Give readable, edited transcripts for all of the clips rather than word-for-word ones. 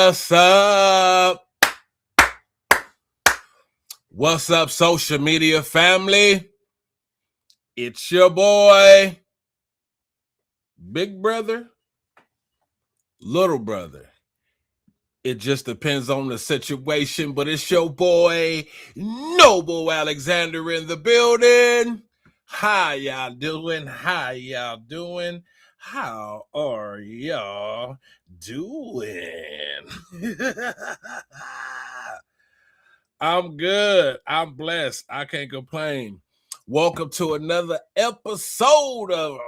What's up? What's up, social media family? It's your boy, big brother, little brother. It just depends on the situation, but it's your boy, Noble Alexander in the building. How y'all doing? How y'all doing? How are y'all doing? I'm good. I'm blessed. I can't complain. Welcome to another episode of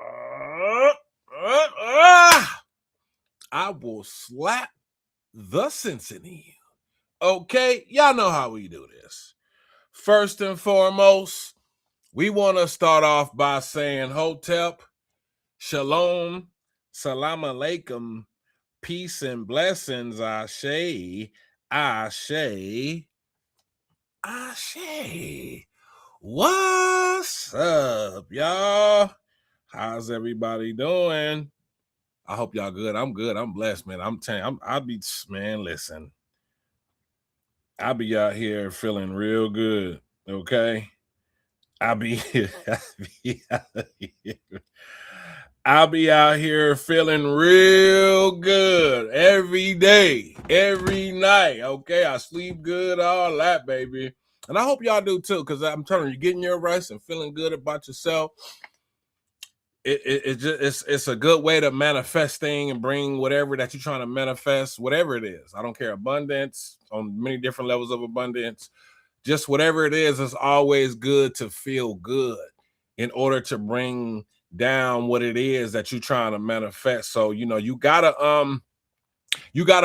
I Will Slap the Sense in You. Okay, y'all know how we do this. First and foremost, we want to start off by saying Hotep, Shalom, Salam Alaikum, peace and blessings, Ashe, Ashe, Ashe. What's up, y'all? How's everybody doing? I hope y'all good. I'm good. I'm blessed, man. I'm telling you, listen. I'll be out here feeling real good, okay? I'll be out here feeling real good every day, every night, okay? I sleep good, all that, baby. And I hope y'all do too, because I'm telling you, getting your rest and feeling good about yourself, it's a good way to manifest thing and bring whatever that you're trying to manifest, whatever it is. I don't care, abundance on many different levels of abundance. Just whatever it is, it's always good to feel good in order to bring down what it is that you're trying to manifest. So, you gotta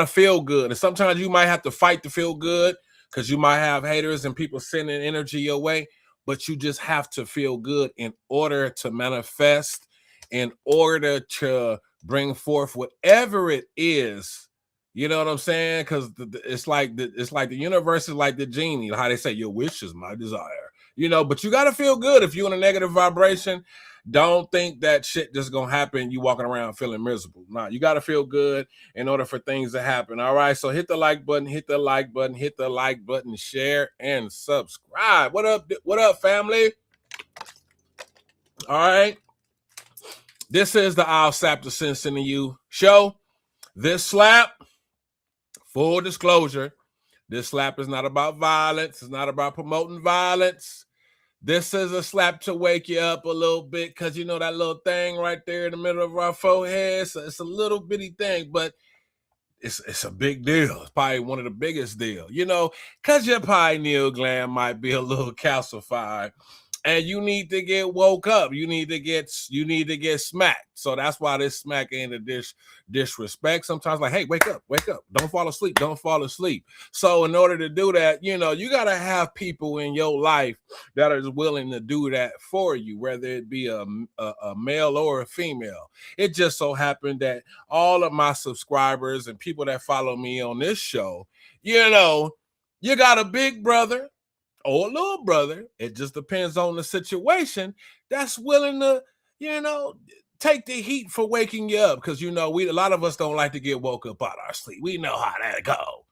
feel good. And sometimes you might have to fight to feel good because you might have haters and people sending energy your way, but you just have to feel good in order to manifest, in order to bring forth whatever it is. You know what I'm saying? Because it's like the universe is like the genie. How they say your wish is my desire. But you got to feel good. If you're in a negative vibration, don't think that shit just gonna happen. You walking around feeling miserable. Nah, you got to feel good in order for things to happen. All right. So hit the like button, share and subscribe. What up, family? All right. This is the I'll Slap the Sense into You show. This slap, full disclosure, this slap is not about violence. It's not about promoting violence. This is a slap to wake you up a little bit because that little thing right there in the middle of our forehead. So it's a little bitty thing, but it's a big deal. It's probably one of the biggest deals, because your pineal gland might be a little calcified. And you need to get woke up. You need to get smacked. So that's why this smack ain't a disrespect. Sometimes like, hey, wake up. Don't fall asleep. So in order to do that, you gotta have people in your life that are willing to do that for you, whether it be a male or a female. It just so happened that all of my subscribers and people that follow me on this show, you got a big brother or a little brother, it just depends on the situation, that's willing to, take the heat for waking you up. Because, a lot of us don't like to get woke up out our sleep. We know how that go.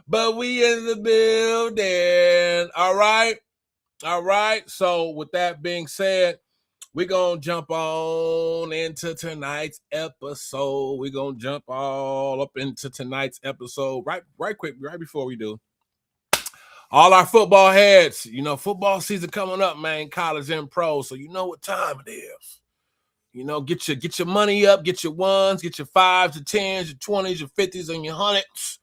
But we in the building. All right. So with that being said, we're going to jump on into tonight's episode. We're going to jump all up into tonight's episode right quick, right before we do. All our football heads, football season coming up, man, college and pro. So you know what time it is. Get your money up, get your ones, get your fives, your tens, your 20s, your 50s, and your hundreds.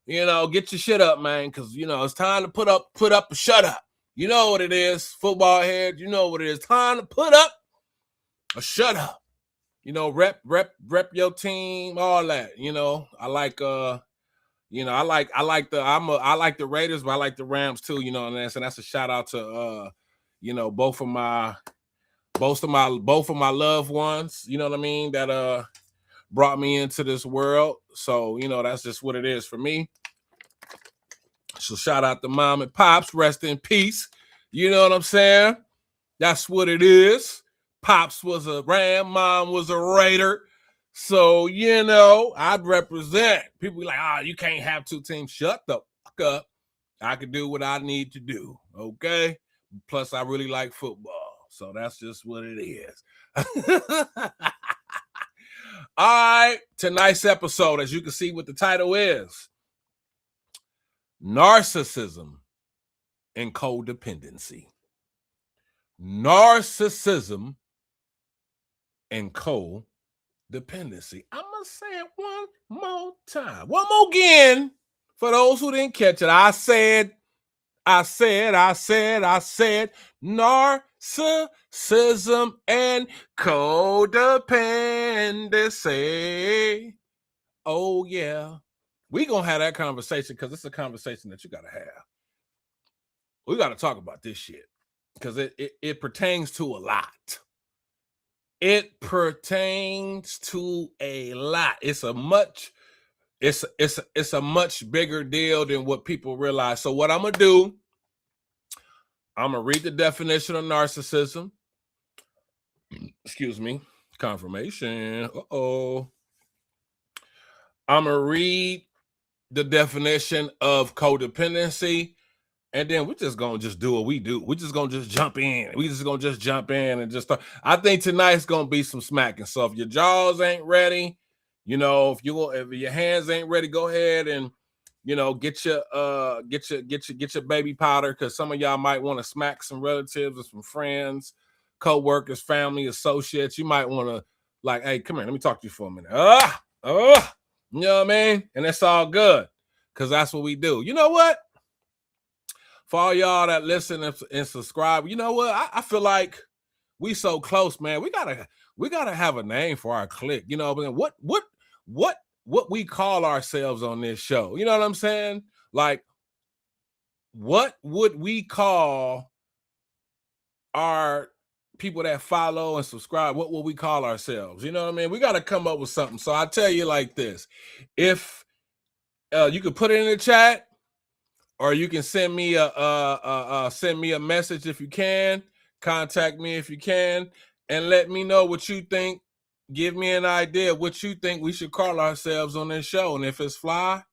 Get your shit up, man, because it's time to put up a shut up. You know what it is, football head. You know what it is. Time to put up a shut up. Rep your team, all that. I like I like the Raiders, but I like the Rams too. And that's a shout out to both of my loved ones. You know what I mean? That brought me into this world. So that's just what it is for me. So shout out to mom and pops, rest in peace. You know what I'm saying? That's what it is. Pops was a Ram, mom was a Raider. So, you know, I'd represent. People be like, you can't have two teams. Shut the fuck up. I can do what I need to do. Okay. Plus, I really like football. So that's just what it is. All right. Tonight's episode, as you can see what the title is, Narcissism and Codependency. Narcissism and codependency. I'm going to say it one more time. One more again. For those who didn't catch it, I said, narcissism and codependency. Oh, yeah. We're going to have that conversation because it's a conversation that you got to have. We got to talk about this shit because it pertains to a lot. It pertains to a lot. It's a much bigger deal than what people realize. So what I'm going to do, I'm going to read the definition of narcissism. Excuse me. Confirmation. I'm going to read the definition of codependency. And then we're just going to just do what we do. We're just going to just jump in. We just going to just jump in and just start. I think tonight's going to be some smacking. So if your jaws ain't ready, you know, if your hands ain't ready, go ahead and, you know, get your baby powder, because some of y'all might want to smack some relatives or some friends, co-workers, family, associates. You might want to, like, hey, come here, let me talk to you for a minute. You know what I mean? And that's all good, because that's what we do. You know what? For all y'all that listen and subscribe, you know what? I feel like we so close, man. We gotta have a name for our clique. You know, what we call ourselves on this show. You know what I'm saying? Like, what would we call our people that follow and subscribe? What will we call ourselves? You know what I mean? We got to come up with something. So I tell you like this: if you could put it in the chat, or you can send me a message if you can. Contact me if you can, and let me know what you think. Give me an idea of what you think we should call ourselves on this show. And if it's fly,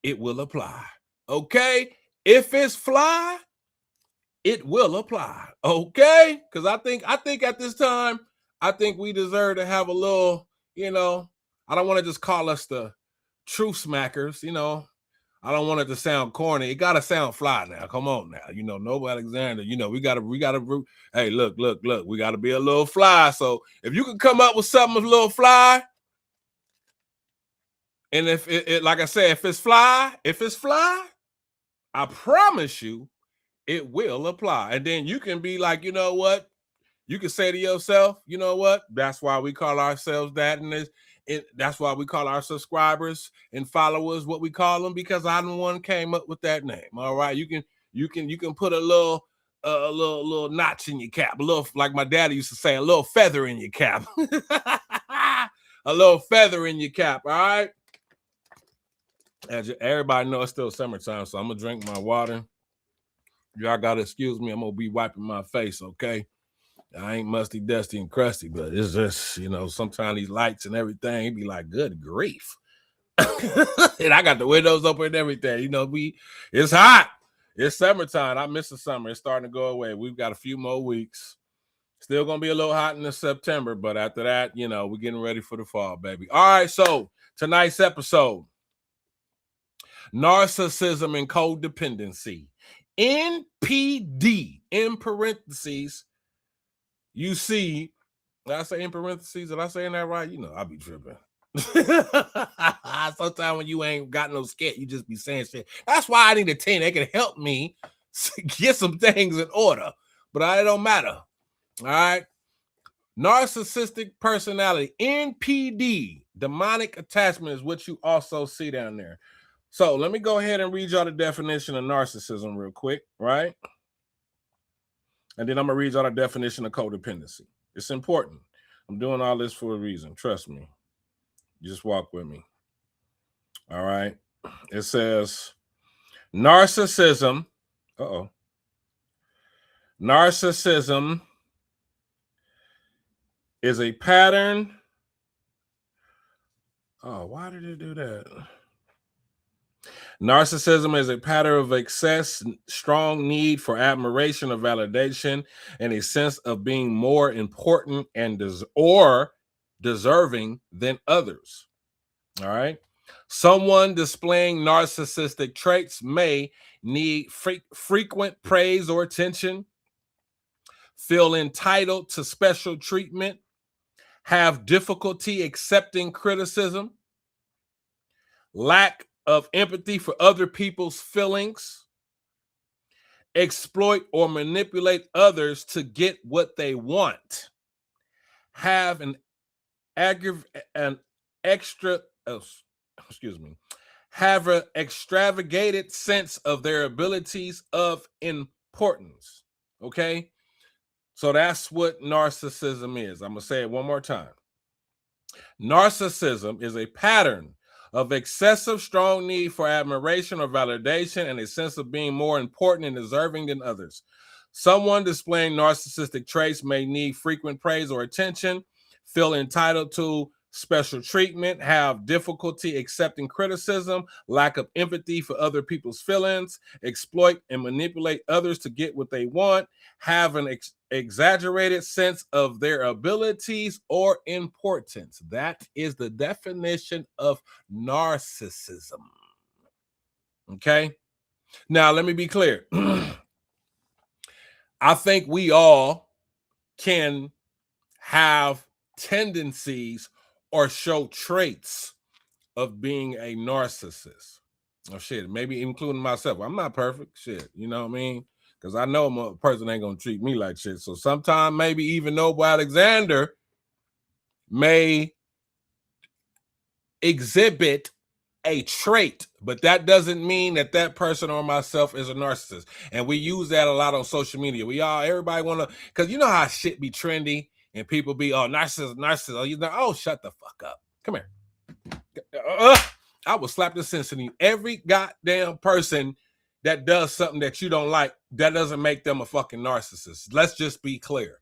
it will apply. Okay? If it's fly, it will apply. Okay? Because I think at this time, I think we deserve to have a little, you know, I don't want to just call us the truth smackers, you know. I don't want it to sound corny. It got to sound fly now. Come on now. You know, Noble Alexander, you know, we got to, hey, look, we got to be a little fly. So if you can come up with something a little fly, and if it like I said, if it's fly, I promise you it will apply. And then you can be like, you know what? You can say to yourself, you know what? That's why we call ourselves that. And that's why we call our subscribers and followers what we call them, because I'm the one came up with that name. All right. You can put a little notch in your cap, a little, like my daddy used to say, a little feather in your cap. A little feather in your cap. All right. As everybody knows, it's still summertime, so I'm gonna drink my water. Y'all gotta excuse me. I'm gonna be wiping my face, okay? I ain't musty, dusty, and crusty, but it's just, you know, sometimes these lights and everything, it be like, good grief. And I got the windows open and everything. You know, it's hot. It's summertime. I miss the summer. It's starting to go away. We've got a few more weeks. Still gonna be a little hot in the September, but after that, you know, we're getting ready for the fall, baby. All right, so tonight's episode, Narcissism and Codependency. NPD, in parentheses. You see, did I say in parentheses? Did I say that right? You know, I be tripping. Sometimes when you ain't got no skit, you just be saying shit. That's why I need a team that can help me get some things in order. But it don't matter. All right. Narcissistic personality, NPD, demonic attachment, is what you also see down there. So let me go ahead and read y'all the definition of narcissism real quick, right? And then I'm going to read y'all the definition of codependency. It's important. I'm doing all this for a reason. Trust me. Just walk with me. All right. It says narcissism. Narcissism is a pattern Oh, why did it do that? Narcissism is a pattern of excess, strong need for admiration or validation, and a sense of being more important and deserving than others. All right. Someone displaying narcissistic traits may need frequent praise or attention, feel entitled to special treatment, have difficulty accepting criticism, lack of empathy for other people's feelings, exploit or manipulate others to get what they want, have an extra excuse me, have an extravagated sense of their abilities of importance. Okay, so that's what narcissism is. I'm gonna say it one more time. Narcissism is a pattern of excessive strong need for admiration or validation and a sense of being more important and deserving than others. Someone displaying narcissistic traits may need frequent praise or attention, feel entitled to special treatment, have difficulty accepting criticism, lack of empathy for other people's feelings, exploit and manipulate others to get what they want, have an exaggerated sense of their abilities or importance. That is the definition of narcissism. Okay? Now, let me be clear. I think we all can have tendencies or show traits of being a narcissist. Oh shit, maybe including myself. I'm not perfect. Shit, you know what I mean? Because I know a person ain't gonna treat me like shit. So sometimes maybe even Noble Alexander may exhibit a trait, but that doesn't mean that that person or myself is a narcissist. And we use that a lot on social media. Everybody want to, because you know how shit be trendy and people be, oh, narcissist. Oh, you know, oh, shut the fuck up. Come here. I will slap the sense in you. Every goddamn person that does something that you don't like, that doesn't make them a fucking narcissist. Let's just be clear.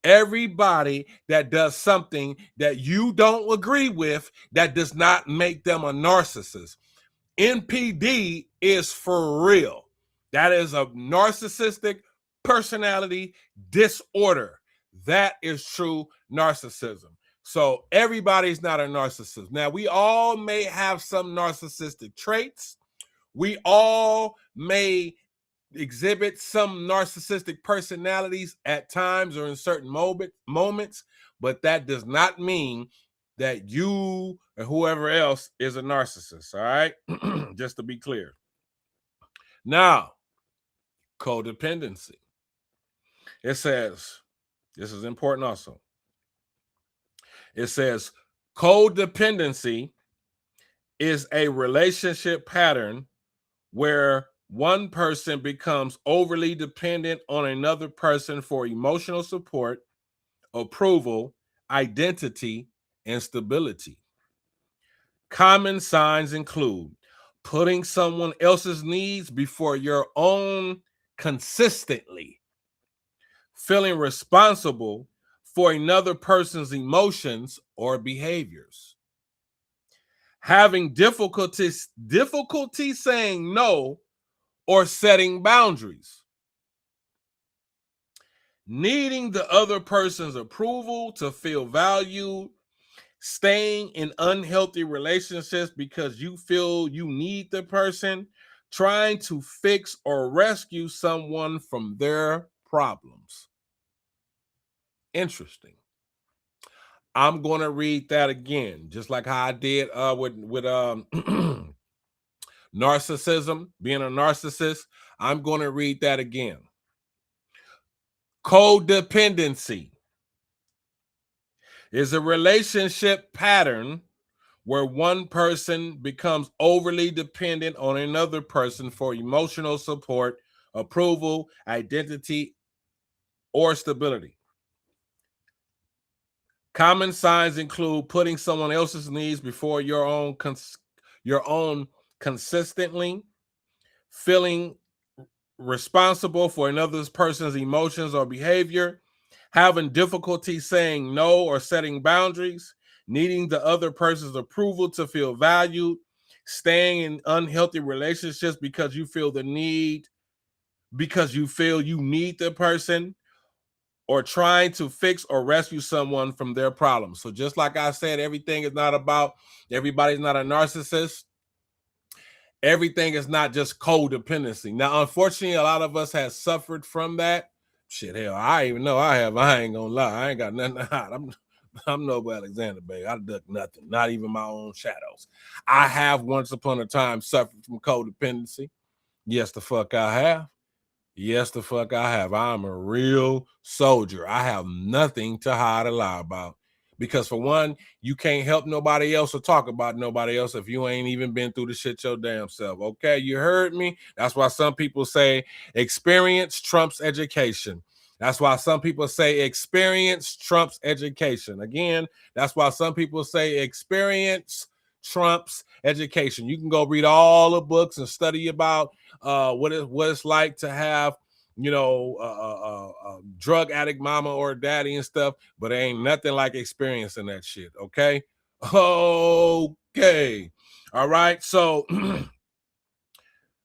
Everybody that does something that you don't agree with, that does not make them a narcissist. NPD is for real. That is a narcissistic personality disorder. That is true narcissism. So everybody's not a narcissist. Now, we all may have some narcissistic traits. We all may exhibit some narcissistic personalities at times or in certain moments, but that does not mean that you or whoever else is a narcissist. All right. Just to be clear. Now, codependency. It says, this is important also. It says codependency is a relationship pattern where one person becomes overly dependent on another person for emotional support, approval, identity, and stability. Common signs include putting someone else's needs before your own consistently, feeling responsible for another person's emotions or behaviors, having difficulty saying no or setting boundaries, needing the other person's approval to feel valued, staying in unhealthy relationships because you feel you need the person, trying to fix or rescue someone from their problems. Interesting. I'm going to read that again, just like how I did with narcissism, being a narcissist. I'm going to read that again. Codependency is a relationship pattern where one person becomes overly dependent on another person for emotional support, approval, identity, or stability. Common signs include putting someone else's needs before your own consistently, feeling responsible for another person's emotions or behavior, having difficulty saying no or setting boundaries, needing the other person's approval to feel valued, staying in unhealthy relationships because you feel the need, because you feel you need the person, or trying to fix or rescue someone from their problems. So just like I said, everything is not about, everybody's not a narcissist. Everything is not just codependency. Now, unfortunately, a lot of us have suffered from that. Shit, hell, I even know I have. I ain't gonna lie. I ain't got nothing to hide. I'm no Alexander, baby. I duck nothing, not even my own shadows. I have once upon a time suffered from codependency. Yes, the fuck I have. Yes, the fuck I have. I'm a real soldier. I have nothing to hide or lie about. Because for one, you can't help nobody else or talk about nobody else if you ain't even been through the shit your damn self. Okay, you heard me? That's why some people say experience trumps education. That's why some people say experience trumps education. Again, that's why some people say experience trumps education. You can go read all the books and study about what it's like to have, you know, drug addict mama or daddy and stuff, but ain't nothing like experiencing that shit. Okay. Okay. All right. So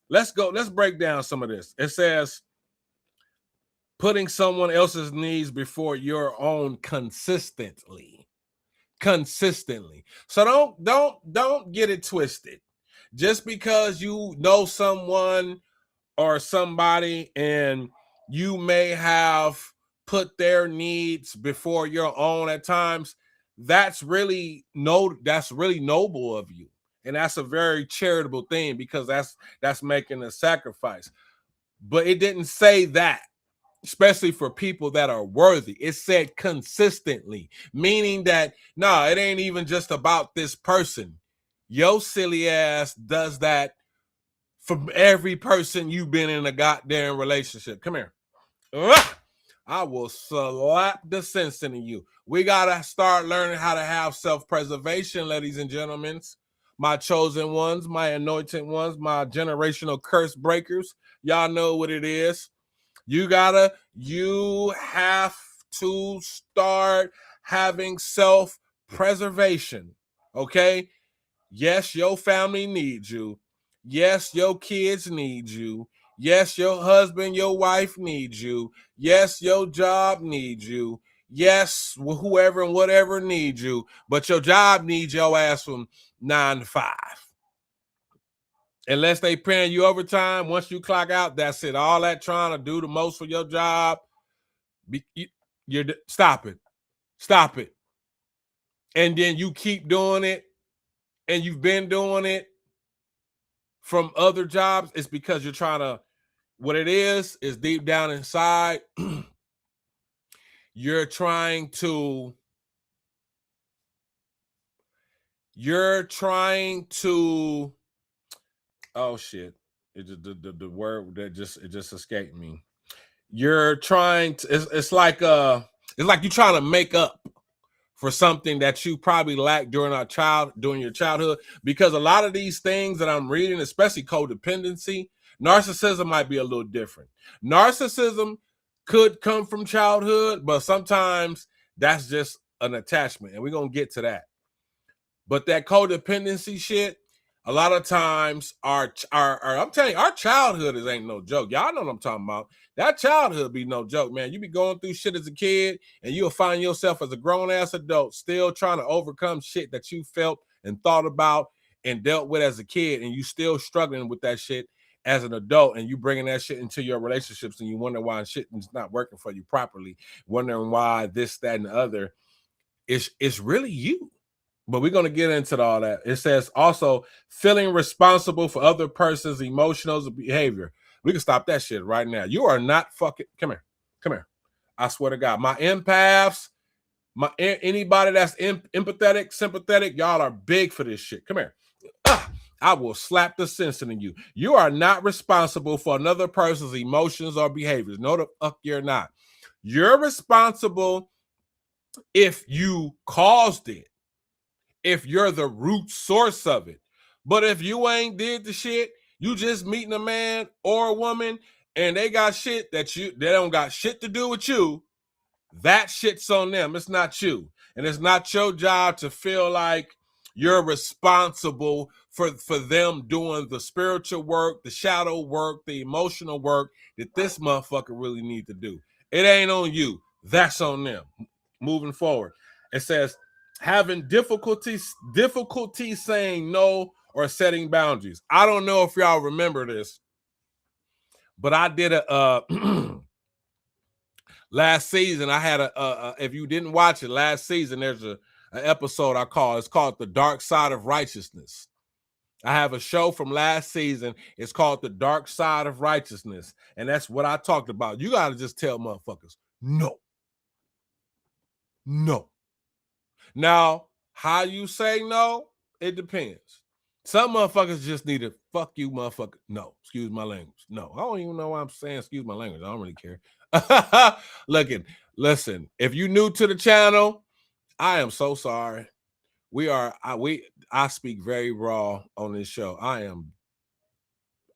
let's break down some of this. It says putting someone else's needs before your own consistently. So don't get it twisted. Just because you know someone or somebody and you may have put their needs before your own at times, that's really noble of you, and that's a very charitable thing, because that's making a sacrifice. But it didn't say that, especially for people that are worthy. It said consistently, meaning that no, it ain't even just about this person. Your silly ass does that from every person you've been in a goddamn relationship. Come here. I will slap the sense into you. We gotta start learning how to have self-preservation, ladies and gentlemen. My chosen ones, my anointed ones, my generational curse breakers. Y'all know what it is. You have to start having self-preservation. Okay? Yes, your family needs you. Yes, your kids need you. Yes, your husband, your wife needs you. Yes, your job needs you. Yes, whoever and whatever needs you. But your job needs your ass from 9 to 5. Unless they paying you overtime, once you clock out, that's it. All that trying to do the most for your job, stop it. Stop it. And then you keep doing it, and you've been doing it from other jobs. It's because you're trying to, what it is deep down inside, you're trying to oh shit, it just the word that just escaped me. You're trying to, it's like you're trying to make up for something that you probably lacked during your childhood, because a lot of these things that I'm reading, especially codependency, narcissism might be a little different. Narcissism could come from childhood, but sometimes that's just an attachment, and we're gonna get to that. But that codependency shit, a lot of times I'm telling you, our childhood ain't no joke. Y'all know what I'm talking about. That childhood be no joke, man. You be going through shit as a kid, and you'll find yourself as a grown-ass adult still trying to overcome shit that you felt and thought about and dealt with as a kid, and you still struggling with that shit as an adult, and you bringing that shit into your relationships, and you wonder why shit is not working for you properly, wondering why this, that, and the other. It's really you. But we're going to get into all that. It says also feeling responsible for other person's emotional behavior. We can stop that shit right now. You are not fucking, come here. I swear to God, my empaths, anybody that's empathetic, sympathetic, y'all are big for this shit. Come here. I will slap the sense into you. You are not responsible for another person's emotions or behaviors. No, the fuck you're not. You're responsible if you caused it, if you're the root source of it. But if you ain't did the shit, you just meeting a man or a woman and they got shit they don't got shit to do with you, that shit's on them. It's not you. And it's not your job to feel like you're responsible for them doing the spiritual work, the shadow work, the emotional work that this motherfucker really need to do. It ain't on you. That's on them. Moving forward, it says having difficulty saying no or setting boundaries. I don't know if y'all remember this, but I did a last season. I had if you didn't watch it last season, there's an episode it's called The Dark Side of Righteousness. I have a show from last season. It's called The Dark Side of Righteousness. And that's what I talked about. You got to just tell motherfuckers, no. No. Now, how you say no, it depends. Some motherfuckers just need to fuck you, motherfucker. No, excuse my language. No, I don't even know why I'm saying excuse my language. I don't really care. Listen, if you new to the channel, I am so sorry. I speak very raw on this show. I'm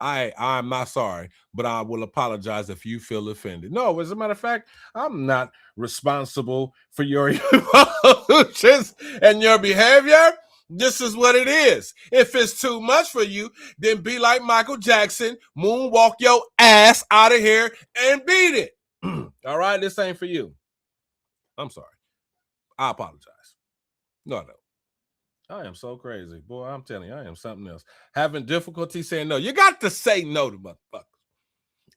not sorry, but I will apologize if you feel offended. No, as a matter of fact, I'm not responsible for your emotions and your behavior. This is what it is. If it's too much for you, then be like Michael Jackson, moonwalk your ass out of here and beat it. All right, this ain't for you. I'm sorry. I apologize. No. I am so crazy. Boy, I'm telling you, I am something else. Having difficulty saying no. You got to say no to motherfuckers.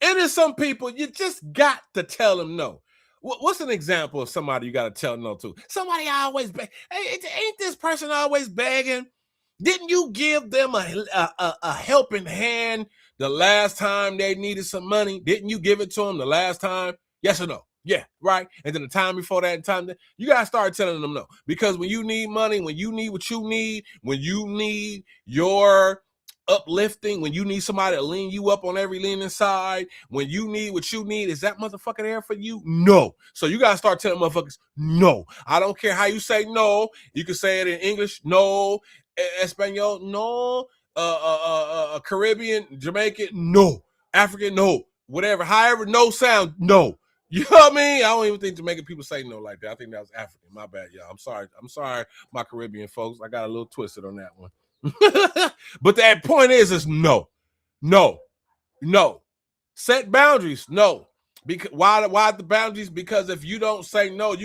And there's some people, you just got to tell them no. What's an example of somebody you got to tell no to? Somebody always beg. Hey, ain't this person always begging? Didn't you give them a helping hand the last time they needed some money? Didn't you give it to them the last time? Yes or no? Yeah, right. And then the time before that, you gotta start telling them no. Because when you need money, when you need what you need, when you need your uplifting, when you need somebody to lean you up on every leaning side, when you need what you need, is that motherfucker there for you? No. So you gotta start telling motherfuckers no. I don't care how you say no. You can say it in English, no. Espanol, no. Caribbean, Jamaican, no. African, no. Whatever, however, no sound, no. You know what I mean? I don't even think Jamaican people say no like that. I think that was African. My bad, y'all. I'm sorry, my Caribbean folks. I got a little twisted on that one. But that point is no. Set boundaries, no. Because why the boundaries? Because if you don't say no,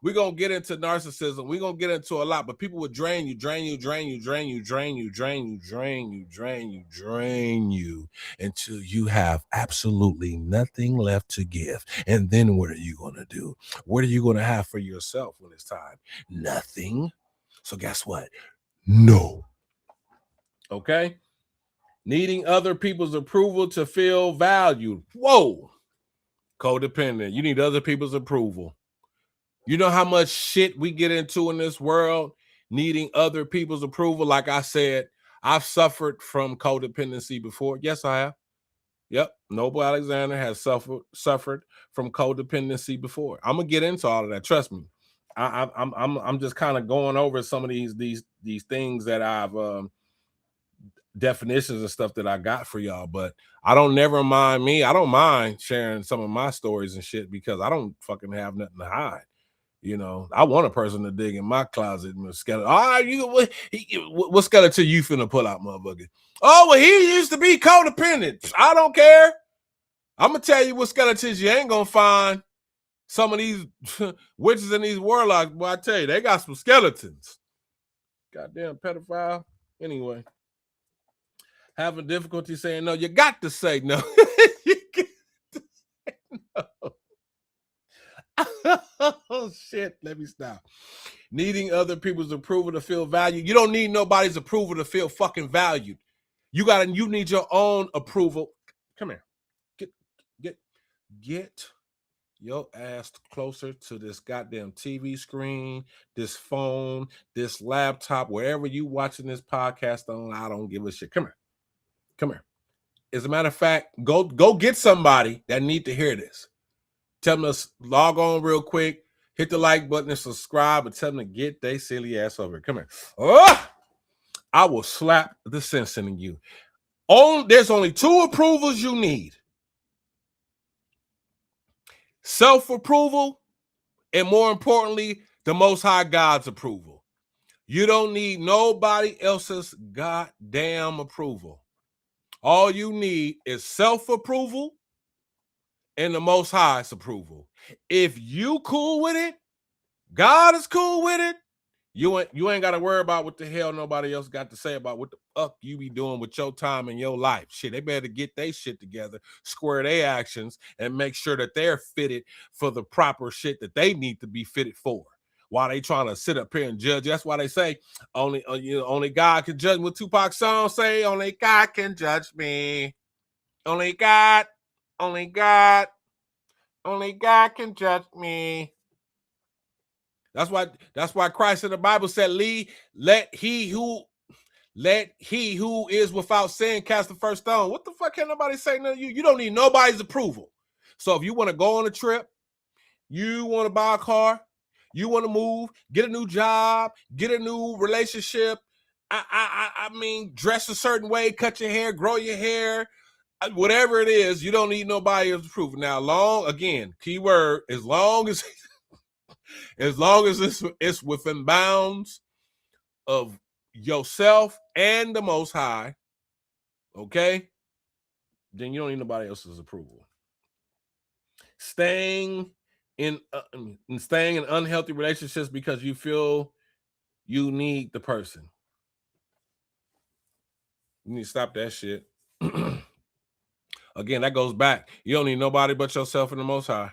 we're gonna get into narcissism. We're gonna get into a lot, but people will drain you until you have absolutely nothing left to give. And then what are you gonna do? What are you gonna have for yourself when it's time? Nothing. So guess what? No. Okay? Needing other people's approval to feel valued. Whoa. Codependent. You need other people's approval. You know how much shit we get into in this world, needing other people's approval. Like I said, I've suffered from codependency before. Yes, I have. Yep. Noble Alexander has suffered from codependency before. I'm gonna get into all of that. Trust me. I'm just kind of going over some of these things that I've definitions and stuff that I got for y'all, but I don't mind sharing some of my stories and shit because I don't fucking have nothing to hide. You know, I want a person to dig in my closet and skeleton. What skeleton you finna pull out, motherfucker? Oh, well, he used to be codependent. I don't care. I'm gonna tell you what skeletons you ain't gonna find. Some of these witches and these warlocks, boy, I tell you, they got some skeletons. Goddamn pedophile. Anyway, having difficulty saying no, you got to say no. You got to say no. Oh shit, let me stop. Needing other people's approval to feel valued. You don't need nobody's approval to feel fucking valued. You need your own approval. Come here. Get your ass closer to this goddamn TV screen, this phone, this laptop, wherever you watching this podcast on. I don't give a shit. Come here. As a matter of fact, go get somebody that need to hear this. Tell them to log on real quick, hit the like button and subscribe, and tell them to get their silly ass over here. Come here. Oh, I will slap the sense in you. There's only 2 approvals you need. Self-approval, and more importantly, the Most High God's approval. You don't need nobody else's goddamn approval. All you need is self-approval and the Most High's approval. If you cool with it, God is cool with it, you ain't got to worry about what the hell nobody else got to say about what the fuck you be doing with your time and your life. Shit, they better get their shit together, square their actions, and make sure that they're fitted for the proper shit that they need to be fitted for. While they trying to sit up here and judge, that's why they say only God can judge. What Tupac's song say? Only God can judge me. Only God can judge me. That's why Christ in the Bible said, let he who is without sin cast the first stone. What the fuck can nobody say to you? You don't need nobody's approval. So if you want to go on a trip, you want to buy a car, you want to move, get a new job, get a new relationship, I mean, dress a certain way, cut your hair, grow your hair, whatever it is, you don't need nobody else's approval. Now, keyword, as long as it's within bounds of yourself and the Most High, okay, then you don't need nobody else's approval. Staying in unhealthy relationships because you feel you need the person. You need to stop that shit. Again, that goes back. You don't need nobody but yourself and the Most High.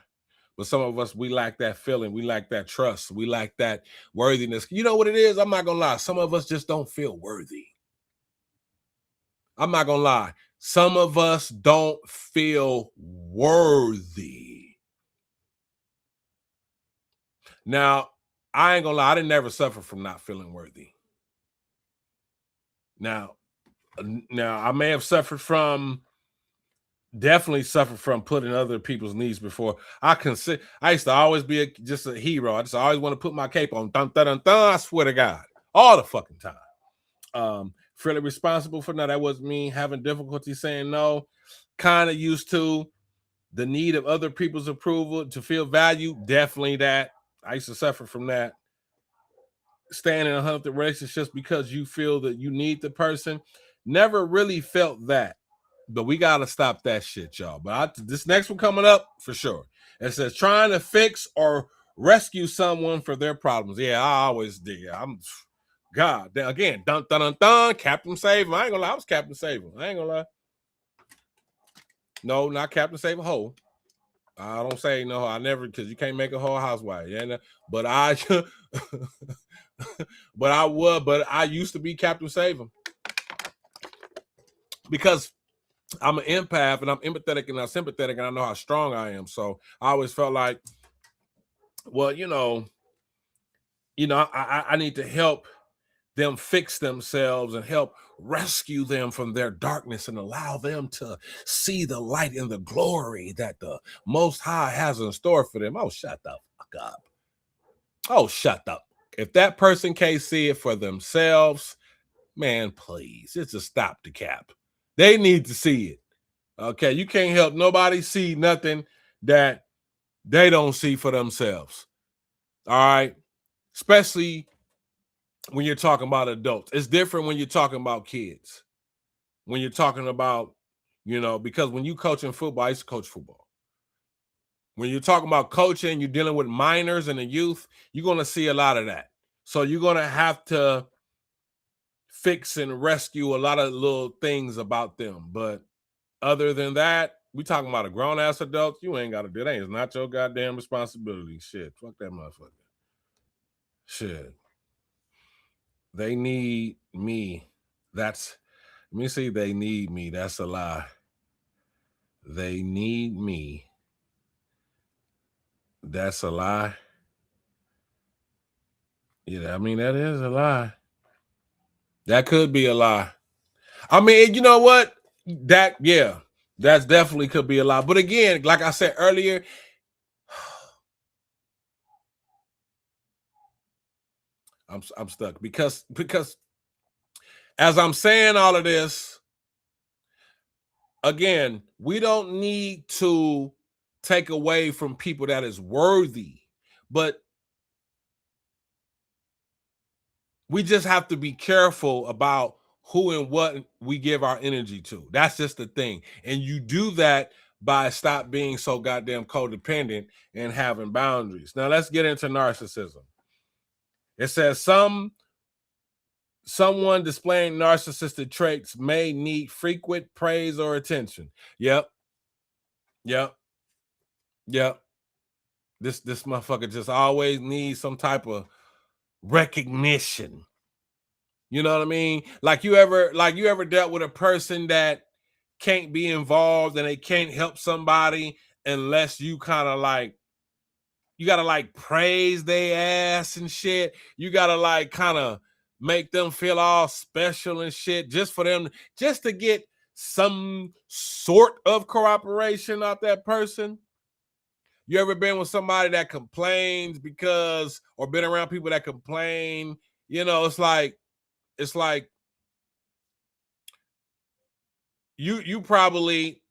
But some of us, we lack that feeling. We lack that trust. We lack that worthiness. You know what it is? I'm not going to lie. Some of us just don't feel worthy. I'm not going to lie. Some of us don't feel worthy. Now, I ain't going to lie. I didn't never suffer from not feeling worthy. Now, I may have definitely suffered from putting other people's needs before. I used to always be just a hero. I just always want to put my cape on. Dun, dun, dun, dun, I swear to God. All the fucking time. Fairly responsible for that. That was me having difficulty saying no. Kind of used to the need of other people's approval to feel value. Definitely that. I used to suffer from that. Staying in unhealthy relationships because you feel that you need the person. Never really felt that. But we got to stop that shit, y'all. But this next one coming up for sure. It says trying to fix or rescue someone for their problems. Yeah, I always did. God. Again, dun, dun, dun, dun, Captain Save him. I ain't gonna lie. I was Captain Save him. I ain't gonna lie. No, not Captain Save a hoe. I don't say no. I never, because you can't make a whole housewife. Yeah, but but I used to be Captain Save him because I'm an empath and I'm empathetic and I'm sympathetic and I know how strong I am. So I always felt like, well, I need to help them fix themselves and help rescue them from their darkness and allow them to see the light and the glory that the Most High has in store for them. Oh, shut the fuck up. Oh, shut up. If that person can't see it for themselves, man, please, it's a stop the cap. They need to see it. Okay, you can't help nobody see nothing that they don't see for themselves. All right, especially when you're talking about adults. It's different when you're talking about kids. When you're talking about, because when you coach in football, I used to coach football. When you're talking about coaching, you're dealing with minors and the youth, you're going to see a lot of that. So you're going to have to fix and rescue a lot of little things about them. But other than that, we talking about a grown-ass adult, you ain't got to do that. It's not your goddamn responsibility. Shit, fuck that motherfucker. Shit. They need me. Let me see, they need me. That's a lie. They need me. That's a lie. Yeah, I mean, that is a lie. That could be a lie. I mean, you know what? That definitely could be a lie. But again, like I said earlier, I'm stuck because as I'm saying all of this, again, we don't need to take away from people that is worthy, but We just have to be careful about who and what we give our energy to. That's just the thing. And you do that by stop being so goddamn codependent and having boundaries. Now let's get into narcissism. It says someone displaying narcissistic traits may need frequent praise or attention. Yep. This motherfucker just always needs some type of recognition. You know what I mean? Like you ever dealt with a person that can't be involved and they can't help somebody unless you kind of like, you gotta like praise their ass and shit. You gotta like kind of make them feel all special and shit just for them, just to get some sort of cooperation out that person. You ever been with somebody that complains because, or been around people that complain? You know, it's like you probably,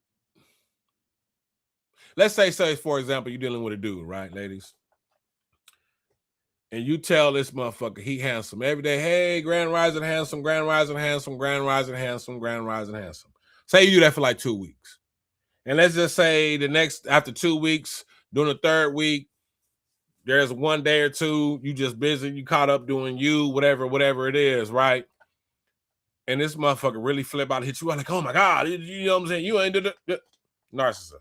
let's say for example, you're dealing with a dude, right, ladies? And you tell this motherfucker he handsome every day. Hey, grand rising handsome, grand rising handsome, grand rising handsome, grand rising handsome. Say you do that for like 2 weeks. And let's just say after 2 weeks, during the third week, there's 1 day or two, you just busy, you caught up doing you, whatever it is, right? And this motherfucker really flip out and hit you out like, oh my God, you know what I'm saying? You ain't the narcissist.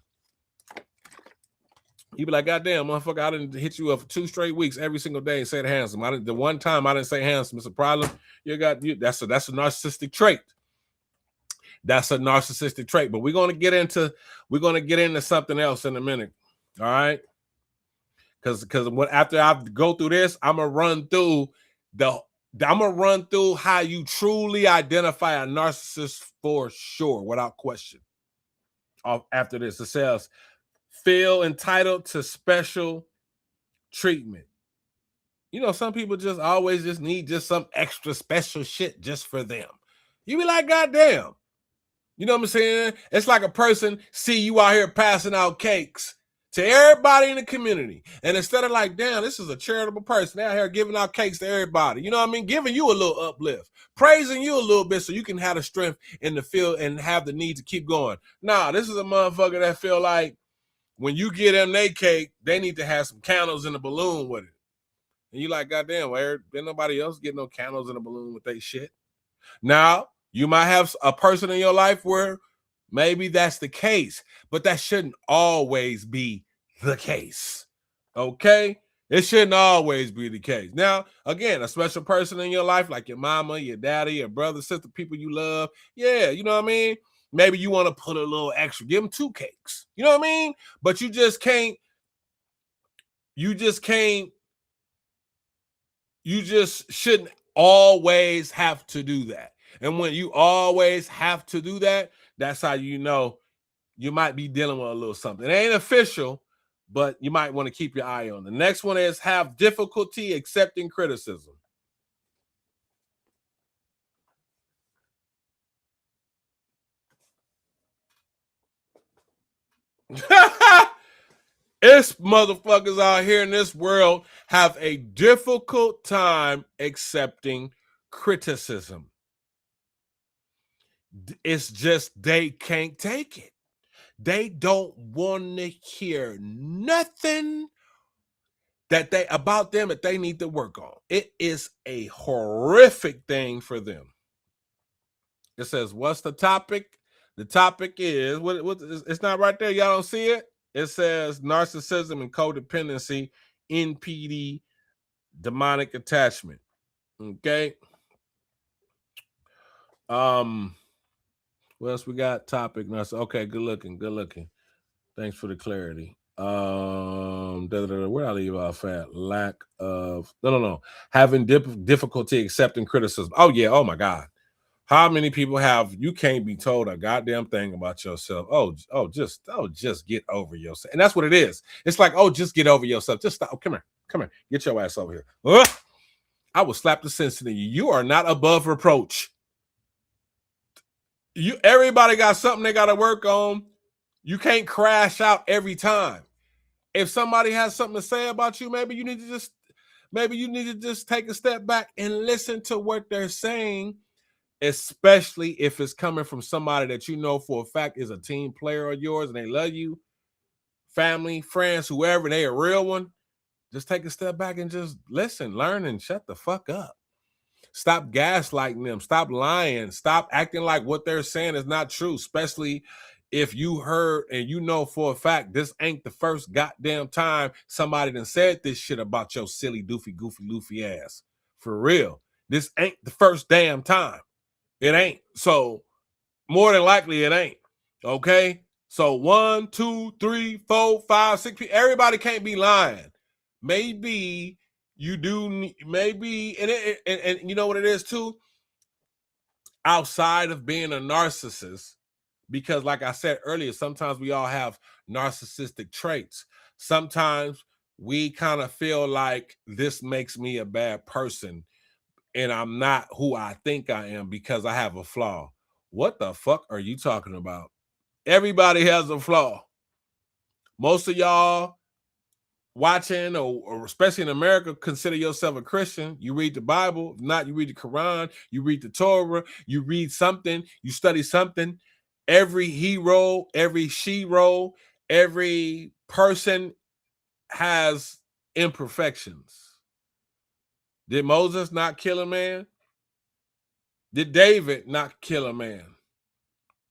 You be like, goddamn, motherfucker, I didn't hit you up for 2 straight weeks every single day and said handsome. The one time I didn't say handsome, it's a problem. That's a narcissistic trait. That's a narcissistic trait. But we're gonna get into something else in a minute. All right. Because after I go through this, I'm gonna run through how you truly identify a narcissist for sure, without question. After this, it says, feel entitled to special treatment. You know, some people just always just need just some extra special shit just for them. You be like, goddamn. You know what I'm saying? It's like a person see you out here passing out cakes to everybody in the community. And instead of like, damn, this is a charitable person out here giving out cakes to everybody. You know what I mean? Giving you a little uplift, praising you a little bit so you can have the strength in the field and have the need to keep going. Nah, this is a motherfucker that feel like when you get them their cake, they need to have some candles and a balloon with it. And you like, goddamn, where didn't nobody else get no candles and a balloon with their shit? Now, you might have a person in your life where maybe that's the case, but that shouldn't always be the case. Okay? It shouldn't always be the case. Now, again, a special person in your life, like your mama, your daddy, your brother, sister, people you love. Yeah, you know what I mean? Maybe you want to put a little extra, give them 2 cakes. You know what I mean? But you just shouldn't always have to do that. And when you always have to do that, that's how you know you might be dealing with a little something. It ain't official, but you might want to keep your eye on. The next one is have difficulty accepting criticism. It's motherfuckers out here in this world have a difficult time accepting criticism. It's just they can't take it. They don't want to hear nothing about them that they need to work on. It is a horrific thing for them. It says, what's the topic? The topic is, it's not right there. Y'all don't see it? It says narcissism and codependency, NPD, demonic attachment. Okay. What else we got? Topic. Okay, good looking. Thanks for the clarity. Where I leave off at? Lack of having difficulty accepting criticism. Oh yeah. Oh my God. How many people have you can't be told a goddamn thing about yourself? Just get over yourself. And that's what it is. It's like, just get over yourself. Just stop. Oh, come here. Get your ass over here. I will slap the sense into you. You are not above reproach. Everybody got something they got to work on. You can't crash out every time. If somebody has something to say about you, maybe you need to just maybe you need to just take a step back and listen to what they're saying, especially if it's coming from somebody that you know for a fact is a team player of yours and they love you, family, friends, whoever, they a real one. Just take a step back and just listen, learn, and shut the fuck up. Stop gaslighting them. Stop lying. Stop acting like what they're saying is not true, especially if you heard and you know for a fact this ain't the first goddamn time somebody done said this shit about your silly, doofy, goofy, loofy ass. For real. This ain't the first damn time. It ain't. So more than likely it ain't. Okay? So 1, 2, 3, 4, 5, 6 people. Everybody can't be lying. Maybe you do, maybe, and you know what it is too? Outside of being a narcissist, because like I said earlier, sometimes we all have narcissistic traits. Sometimes we kind of feel like this makes me a bad person and I'm not who I think I am because I have a flaw. What the fuck are you talking about? Everybody has a flaw. Most of y'all watching, or especially in America, consider yourself a Christian. You read the Bible. If not, you read the Quran, you read the Torah, you read something, you study something. Every hero, every she-ro, every person has imperfections. Did Moses not kill a man? Did David not kill a man?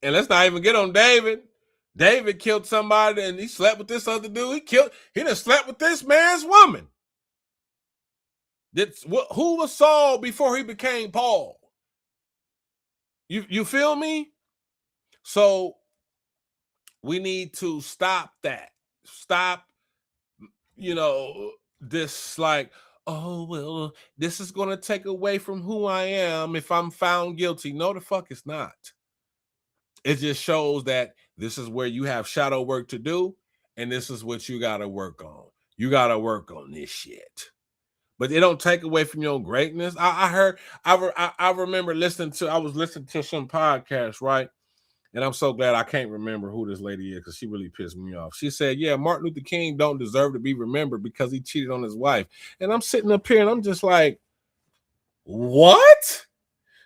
And let's not even get on David. David killed somebody and he slept with this other dude. He done slept with this man's woman. Who was Saul before he became Paul? You feel me? So we need to stop that. Stop, this like, oh, well, this is going to take away from who I am if I'm found guilty. No, the fuck it's not. It just shows that this is where you have shadow work to do, and this is what you got to work on. You got to work on this shit. But it don't take away from your greatness. I remember I was listening to some podcast, right? And I'm so glad I can't remember who this lady is because she really pissed me off. She said, yeah, Martin Luther King don't deserve to be remembered because he cheated on his wife. And I'm sitting up here and I'm just like, what?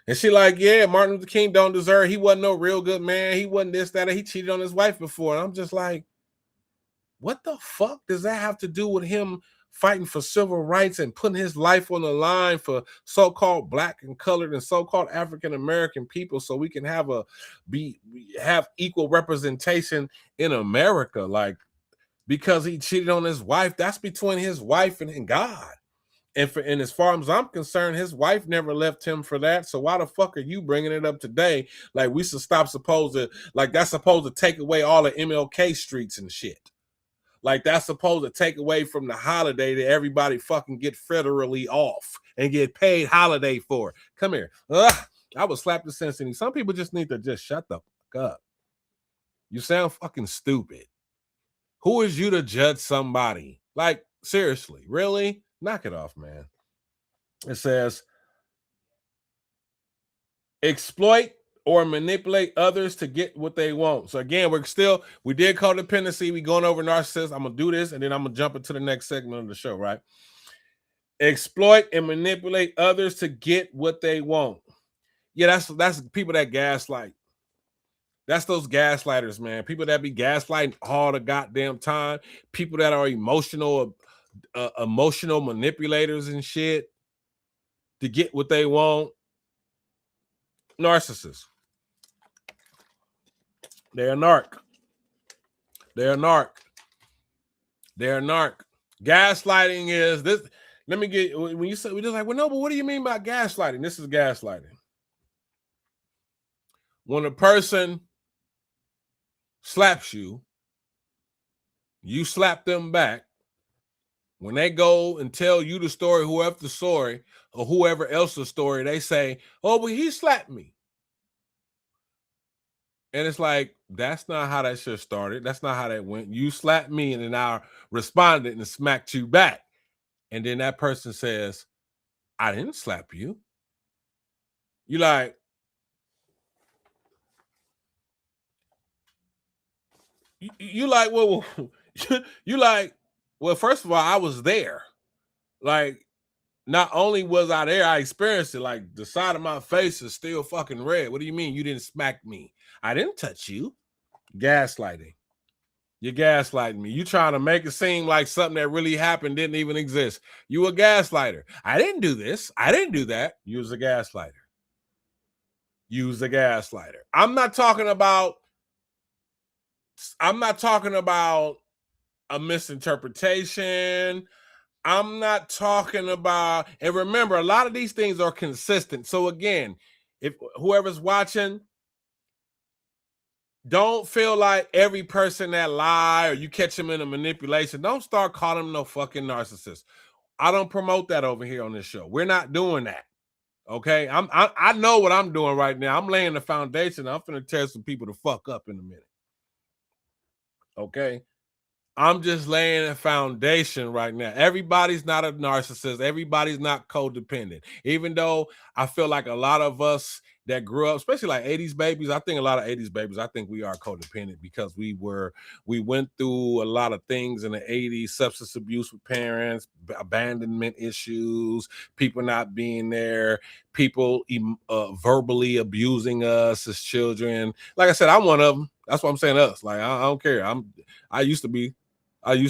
And she like, yeah, Martin Luther King don't deserve. He wasn't no real good man. He wasn't this, that, he cheated on his wife before. And I'm just like, what the fuck does that have to do with him fighting for civil rights and putting his life on the line for so-called black and colored and so-called African-American people so we can have equal representation in America? Like, because he cheated on his wife, that's between his wife and God. And as far as I'm concerned, his wife never left him for that. So why the fuck are you bringing it up today? Like we should stop that's supposed to take away all the MLK streets and shit. Like that's supposed to take away from the holiday that everybody fucking get federally off and get paid holiday for. Come here. Ugh, I would slap the sense in you. Some people just need to just shut the fuck up. You sound fucking stupid. Who is you to judge somebody? Like, seriously, really? Knock it off, man. It says, exploit or manipulate others to get what they want. So again, we did codependency. We going over narcissists. I'm going to do this and then I'm going to jump into the next segment of the show, right? Exploit and manipulate others to get what they want. Yeah, that's people that gaslight. That's those gaslighters, man. People that be gaslighting all the goddamn time. People that are emotional manipulators and shit to get what they want. Narcissists. They're a narc. They're a narc. They're a narc. Gaslighting is this. Let me get, when you say, we're just like, well, no, but what do you mean by gaslighting? This is gaslighting. When a person slaps you, you slap them back. When they go and tell you the story, whoever else's story, they say, oh, well, he slapped me. And it's like, that's not how that shit started. That's not how that went. You slapped me and then I responded and smacked you back. And then that person says, I didn't slap you. You like, you like, well, you like, well, first of all, I was there. Like, not only was I there, I experienced it. Like the side of my face is still fucking red. What do you mean you didn't smack me? I didn't touch you. Gaslighting. You're gaslighting me. You trying to make it seem like something that really happened didn't even exist. You a gaslighter. I didn't do this. I didn't do that. You was a gaslighter. Use the gaslighter. I'm not talking about a misinterpretation. I'm not talking about, and remember, a lot of these things are consistent. So again, if whoever's watching, don't feel like every person that lie or you catch them in a manipulation, don't start calling them no fucking narcissist. I don't promote that over here on this show. We're not doing that. Okay. I know what I'm doing right now. I'm laying the foundation. I'm finna tear some people to fuck up in a minute. Okay. I'm just laying a foundation right now. Everybody's not a narcissist. Everybody's not codependent. Even though I feel like a lot of us that grew up, especially like 80s babies, I think a lot of 80s babies, I think we are codependent because we went through a lot of things in the 80s, substance abuse with parents, abandonment issues, people not being there, people verbally abusing us as children. Like I said, I'm one of them. That's what I'm saying. Us. Like I don't care. I used to be. I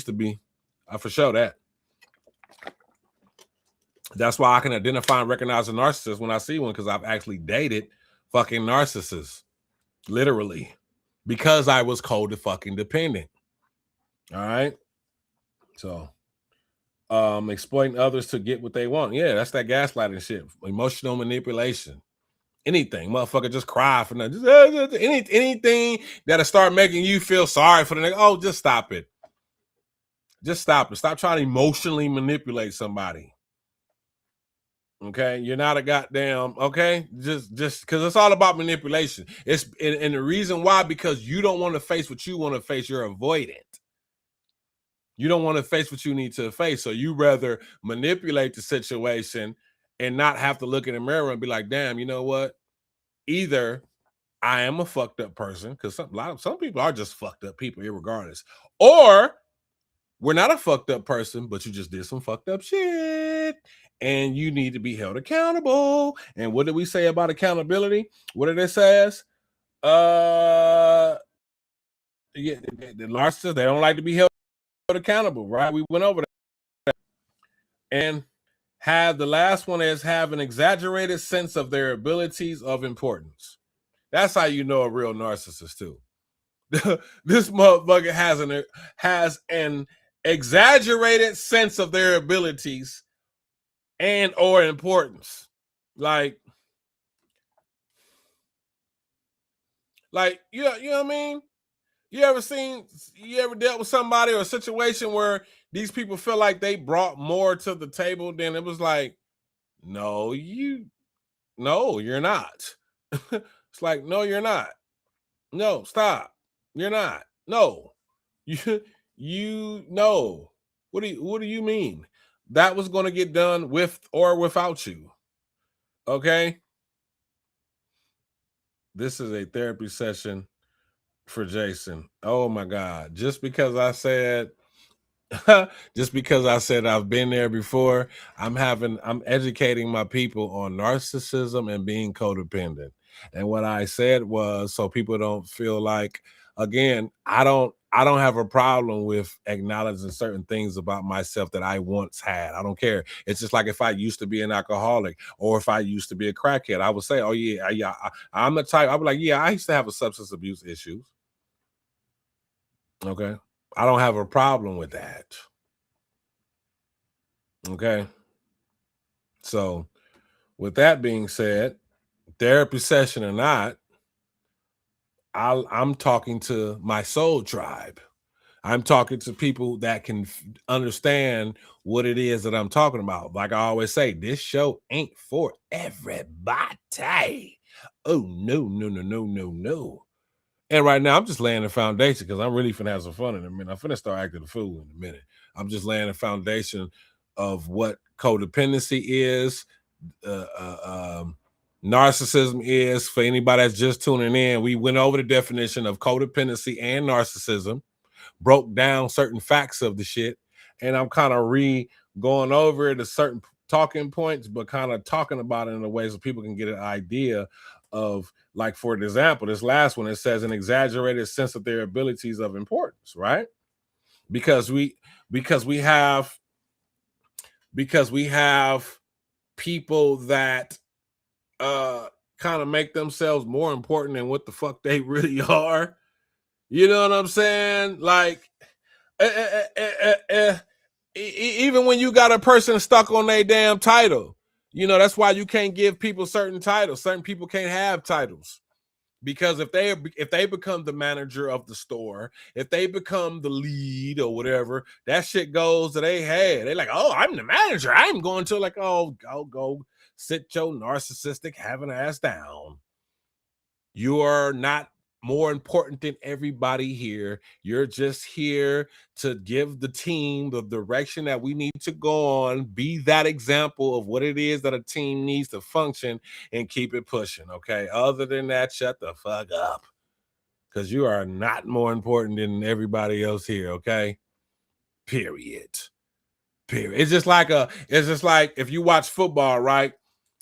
for sure that. That's why I can identify and recognize a narcissist when I see one, because I've actually dated fucking narcissists, literally, because I was fucking dependent. All right. So, exploiting others to get what they want. Yeah, that's that gaslighting shit. Emotional manipulation. Anything, motherfucker, just cry for nothing. Just, anything that'll start making you feel sorry for the nigga. Oh, just stop it. Just stop it. Stop trying to emotionally manipulate somebody. Okay, you're not a goddamn, okay, just because it's all about manipulation. It's and the reason why, because you don't want to face what you want to face. You're avoidant. You don't want to face what you need to face, so you rather manipulate the situation and not have to look in the mirror and be like, damn, you know what, either I am a fucked up person, because some people are just fucked up people irregardless, or we're not a fucked up person, but you just did some fucked up shit and you need to be held accountable. And what did we say about accountability? What did it say? Yeah, the narcissists, they don't like to be held accountable, right? We went over that. And the last one is have an exaggerated sense of their abilities of importance. That's how you know a real narcissist too. This motherfucker has an exaggerated sense of their abilities and or importance. Like you know what I mean? You ever dealt with somebody or a situation where these people feel like they brought more to the table than it was like, no, you're not. It's like, no, you're not. No, stop. You're not. No. You know. What do you mean? That was going to get done with or without you. Okay? This is a therapy session for Jason. Oh my God. Just because I said I've been there before, I'm educating my people on narcissism and being codependent. And what I said was, so people don't feel like, again, I don't have a problem with acknowledging certain things about myself that I once had. I don't care. It's just like if I used to be an alcoholic or if I used to be a crackhead, I would say, oh yeah, I'm the type, I'd be like, yeah, I used to have a substance abuse issues. Okay. I don't have a problem with that. Okay. So, with that being said, therapy session or not, I'm talking to my soul tribe. I'm talking to people that can understand what it is that I'm talking about. Like I always say, this show ain't for everybody. Oh, no, no, no, no, no, no. And right now, I'm just laying the foundation because I'm really finna have some fun in a minute. I'm finna start acting a fool in a minute. I'm just laying the foundation of what codependency is, narcissism is. For anybody that's just tuning in, we went over the definition of codependency and narcissism, broke down certain facts of the shit, and I'm kind of going over the certain talking points, but kind of talking about it in a way so people can get an idea of, like, for example, this last one, it says an exaggerated sense of their abilities of importance, right? Because we have people that kind of make themselves more important than what the fuck they really are. You know what I'm saying? Like, even when you got a person stuck on their damn title, you know, that's why you can't give people certain titles. Certain people can't have titles. Because if they become the manager of the store, if they become the lead or whatever, that shit goes to their head. They're like, oh, I'm the manager. I'm going to, like, oh, go sit your narcissistic having ass down. You are not more important than everybody here. You're just here to give the team the direction that we need to go on, be that example of what it is that a team needs to function, and keep it pushing, okay? Other than that, shut the fuck up, because you are not more important than everybody else here, okay? Period. It's just like if you watch football, right?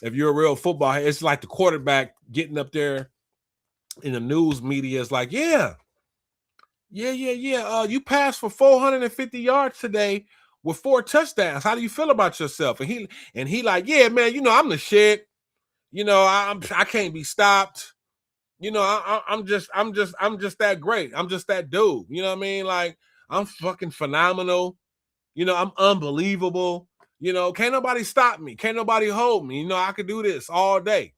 If you're a real football, it's like the quarterback getting up there in the news media is like, yeah. You passed for 450 yards today with 4 touchdowns. How do you feel about yourself? And he like, yeah, man, you know, I'm the shit. You know, I can't be stopped. You know, I'm just that great. I'm just that dude. You know what I mean? Like, I'm fucking phenomenal. You know, I'm unbelievable. You know, can't nobody stop me. Can't nobody hold me. You know, I could do this all day.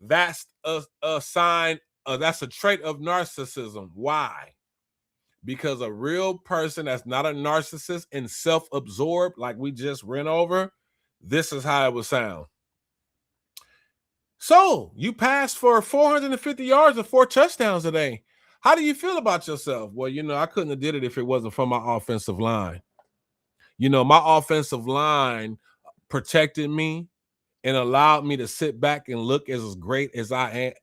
That's a sign. That's a trait of narcissism. Why? Because a real person that's not a narcissist and self-absorbed, like we just ran over, this is how it would sound. So you passed for 450 yards and 4 touchdowns today. How do you feel about yourself? Well, you know, I couldn't have did it if it wasn't for my offensive line. You know, my offensive line protected me and allowed me to sit back and look as great as I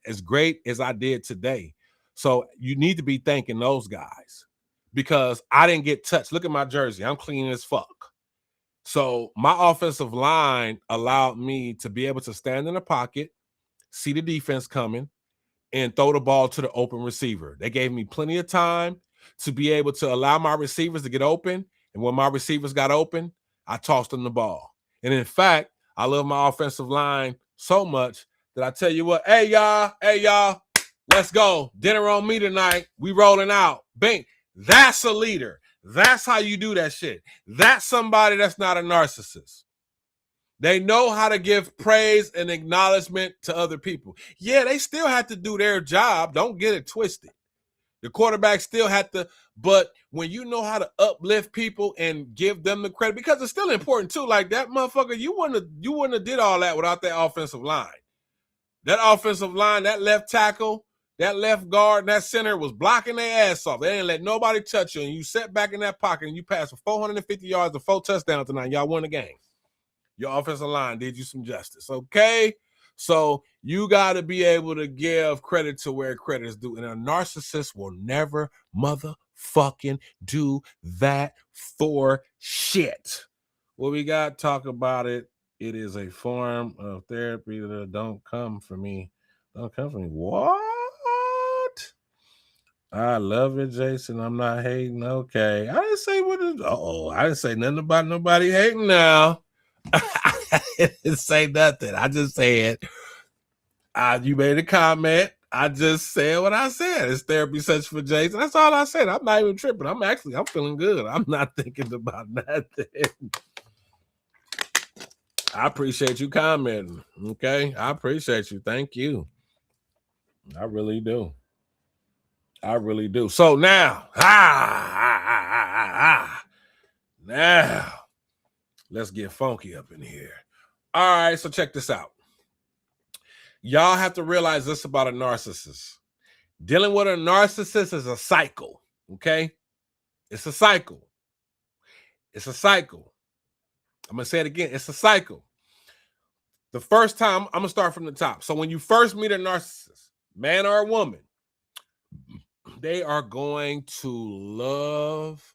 did today. So you need to be thanking those guys, because I didn't get touched. Look at my jersey. I'm clean as fuck. So my offensive line allowed me to be able to stand in the pocket, see the defense coming, and throw the ball to the open receiver. They gave me plenty of time to be able to allow my receivers to get open. And when my receivers got open, I tossed them the ball. And in fact, I love my offensive line so much that I tell you what, hey y'all, let's go. Dinner on me tonight. We rolling out. Bing. That's a leader. That's how you do that shit. That's somebody that's not a narcissist. They know how to give praise and acknowledgement to other people. Yeah, they still have to do their job. Don't get it twisted. The quarterback still had to, but when you know how to uplift people and give them the credit, because it's still important too. Like, that motherfucker, you wouldn't have did all that without that offensive line. That offensive line, that left tackle, that left guard, and that center was blocking their ass off. They didn't let nobody touch you, and you sat back in that pocket and you passed for 450 yards and 4 touchdowns tonight. Y'all won the game. Your offensive line did you some justice, okay? So you got to be able to give credit to where credit is due. And a narcissist will never motherfucking do that for shit. What we got, talk about it. It is a form of therapy that don't come for me. Don't come for me. What? I love it, Jason. I'm not hating. Okay. I didn't say what it. I didn't say nothing about nobody hating now. I didn't say nothing. I just said, you made a comment. I just said what I said. It's therapy session for Jason. That's all I said. I'm not even tripping. I'm feeling good. I'm not thinking about nothing. I appreciate you commenting. Okay. I appreciate you. Thank you. I really do. I really do. So now, now, let's get funky up in here. All right. So check this out. Y'all have to realize this about a narcissist. Dealing with a narcissist is a cycle, okay? It's a cycle. It's a cycle. I'm going to say it again. It's a cycle. The first time, I'm going to start from the top. So when you first meet a narcissist, man or a woman, they are going to love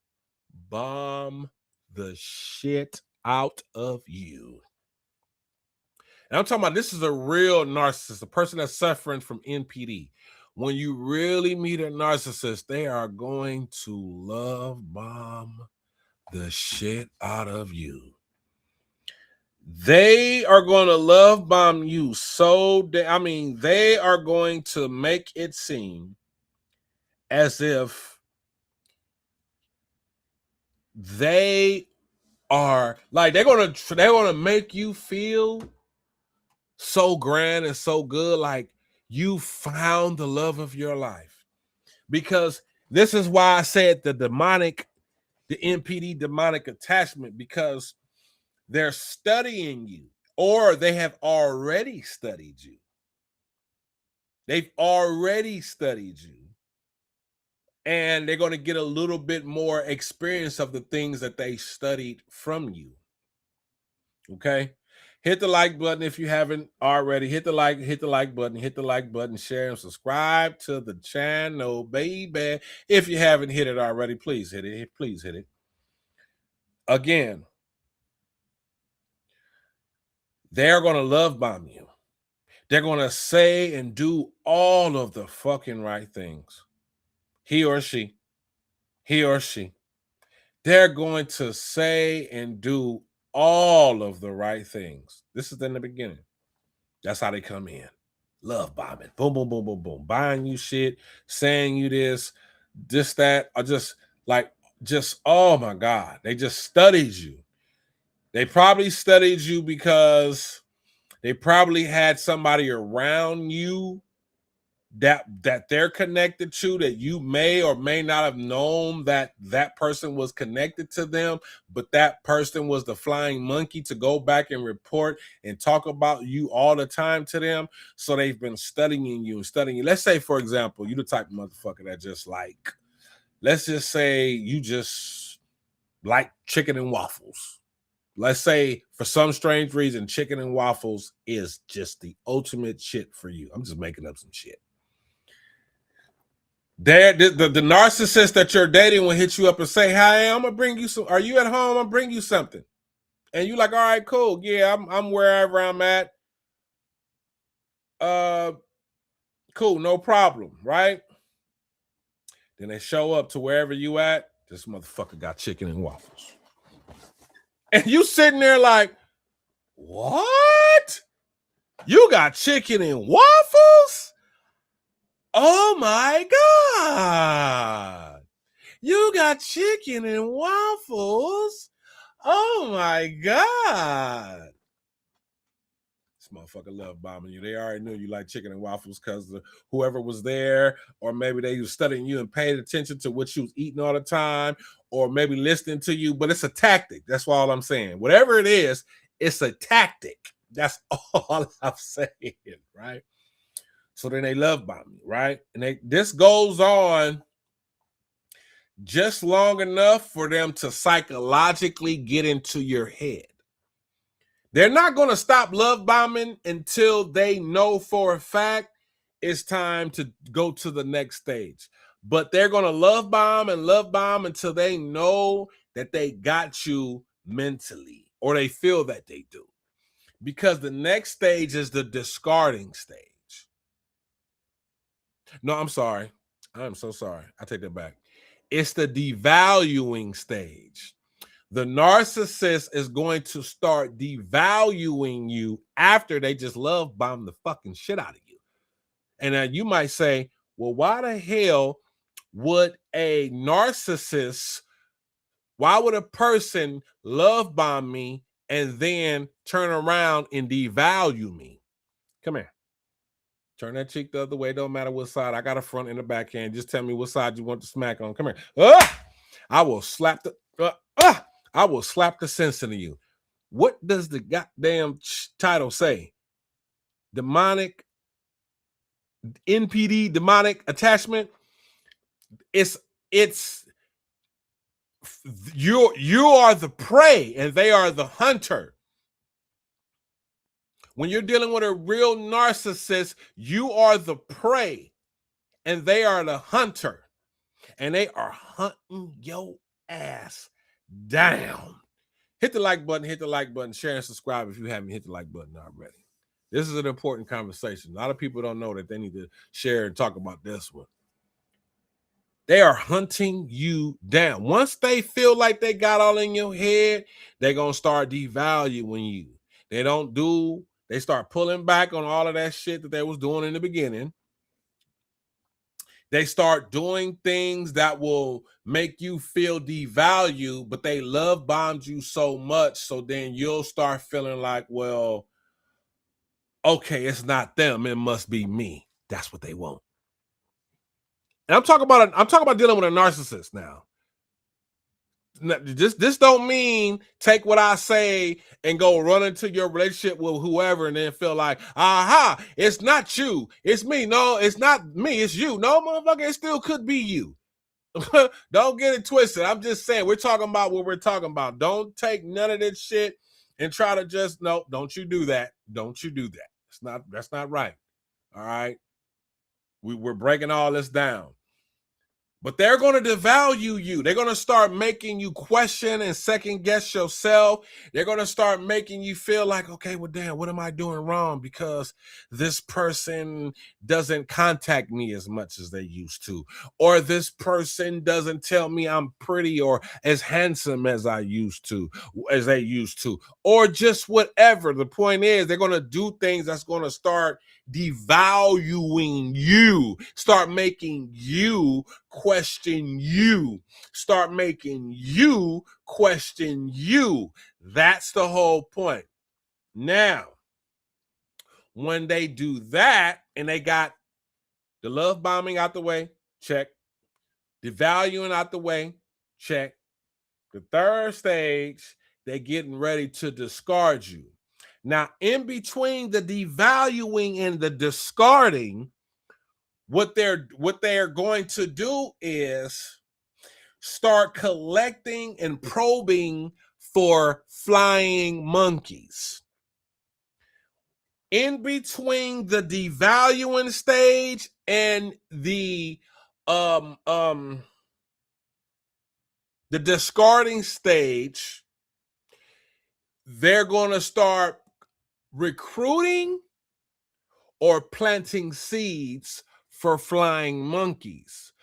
bomb the shit out of you. And I'm talking about this is a real narcissist, a person that's suffering from NPD. When you really meet a narcissist, they are going to love bomb the shit out of you. They are going to love bomb you they are going to make it seem as if they are like they're gonna make you feel so grand and so good, like you found the love of your life. Because this is why I said the NPD demonic attachment, because they're studying you, or they have already studied you. They've already studied you. And they're going to get a little bit more experience of the things that they studied from you. Okay? Hit the like button if you haven't already. Hit the like button, share and subscribe to the channel, baby. If you haven't hit it already, please hit it. Please hit it. Again, they're going to love bomb you. They're going to say and do all of the fucking right things. He or she. They're going to say and do all of the right things. This is in the beginning. That's how they come in. Love bombing. Boom, boom, boom, boom, boom. Buying you shit, saying you this, that, or oh my God. They just studied you. They probably studied you because they probably had somebody around you that they're connected to, that you may or may not have known that person was connected to them, but that person was the flying monkey to go back and report and talk about you all the time to them. So they've been studying you. Let's say, for example, you the type of motherfucker that just let's just say you just like chicken and waffles. Let's say for some strange reason, chicken and waffles is just the ultimate shit for you. I'm just making up some shit. The narcissist that you're dating will hit you up and say, "Hi, I'm gonna bring you some. Are you at home? I'm gonna bring you something." And you like, "All right, cool. Yeah, I'm wherever I'm at. Cool, no problem, right?" Then they show up to wherever you at. This motherfucker got chicken and waffles, and you sitting there like, "What? You got chicken and waffles? Oh my God! You got chicken and waffles? Oh my God." This motherfucker love bombing you. They already knew you like chicken and waffles because whoever was there, or maybe they was studying you and paid attention to what you was eating all the time, or maybe listening to you, but it's a tactic. That's all I'm saying. Whatever it is, it's a tactic. That's all I'm saying, right? So then they love bomb you, right? And this goes on just long enough for them to psychologically get into your head. They're not going to stop love bombing until they know for a fact it's time to go to the next stage. But they're going to love bomb until they know that they got you mentally, or they feel that they do. Because the next stage is the discarding stage. No, I'm sorry. I'm so sorry. I take that back. It's the devaluing stage. The narcissist is going to start devaluing you after they just love bomb the fucking shit out of you. And you might say, well, why the hell would a narcissist, why would a person love bomb me and then turn around and devalue me? Come here. Turn that cheek the other way. Don't matter what side. I got a front and a backhand. Just tell me what side you want to smack on. Come here. I will slap the sense into you. What does the goddamn title say? Demonic, NPD, demonic attachment. It's you are the prey and they are the hunter. When you're dealing with a real narcissist, you are the prey and they are the hunter. And they are hunting your ass down. Hit the like button, share and subscribe if you haven't hit the like button already. This is an important conversation. A lot of people don't know that they need to share and talk about this one. They are hunting you down. Once they feel like they got all in your head, they're going to start devaluing you. They start pulling back on all of that shit that they was doing in the beginning. They start doing things that will make you feel devalued, but they love bombed you so much. So then you'll start feeling like, well, okay, it's not them. It must be me. That's what they want. And I'm talking about dealing with a narcissist now. This don't mean take what I say and go run into your relationship with whoever and then feel like, aha, it's not you, it's me. No, it's not me, it's you. No, motherfucker, it still could be you. Don't get it twisted. I'm just saying, we're talking about what we're talking about. Don't take none of this shit and try to just, no, don't you do that. Don't you do that. That's not right. All right. We're breaking all this down. But they're going to devalue you. They're going to start making you question and second guess yourself. They're going to start making you feel like, okay, well, damn, what am I doing wrong? Because this person doesn't contact me as much as they used to. Or this person doesn't tell me I'm pretty or as handsome as they used to. Or just whatever. The point is, they're going to do things that's going to start devaluing you, start making you question you, start making you question you. That's the whole point. Now, when they do that and they got the love bombing out the way, check. Devaluing out the way, check. The third stage, they're getting ready to discard you. Now, in between the devaluing and the discarding, what they're going to do is start collecting and probing for flying monkeys. In between the devaluing stage and the discarding stage, they're going to start recruiting or planting seeds for flying monkeys.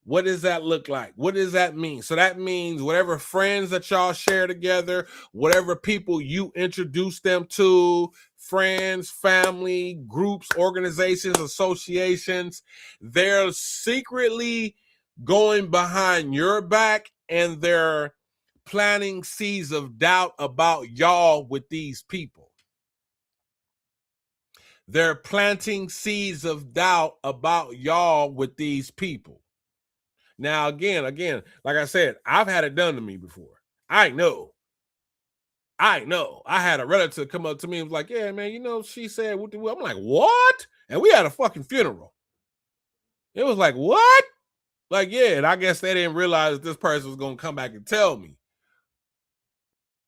What does that look like? What does that mean? So that means whatever friends that y'all share together, whatever people you introduce them to, friends, family, groups, organizations, associations, they're secretly going behind your back and they're planting seeds of doubt about y'all with these people. They're planting seeds of doubt about y'all with these people. Now, again, like I said, I've had it done to me before. I know. I had a relative come up to me and was like, yeah, man, she said, what the, I'm like, what? And we had a fucking funeral. It was like, what? Like, yeah, and I guess they didn't realize this person was going to come back and tell me.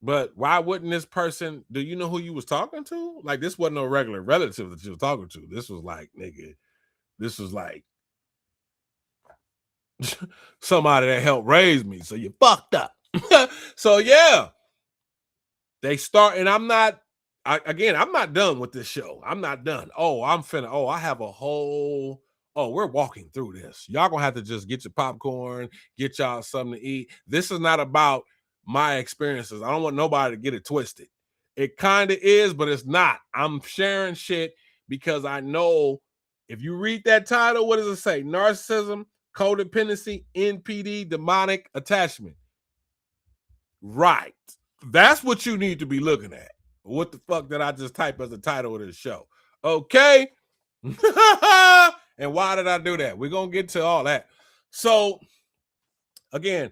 But why wouldn't this person, do you know who you was talking to? Like, this wasn't no regular relative that you was talking to. This was like, nigga, this was like somebody that helped raise me. So you fucked up. So yeah, they start, and I'm not done with this show. I'm not done. I have a whole, we're walking through this. Y'all gonna have to just get your popcorn, get y'all something to eat. This is not about my experiences. I don't want nobody to get it twisted. It kind of is, but it's not. I'm sharing shit because I know if you read that title, what does it say? Narcissism, codependency, NPD, demonic attachment. Right. That's what you need to be looking at. What the fuck did I just type as the title of this show? Okay. And why did I do that? We're going to get to all that. So, again,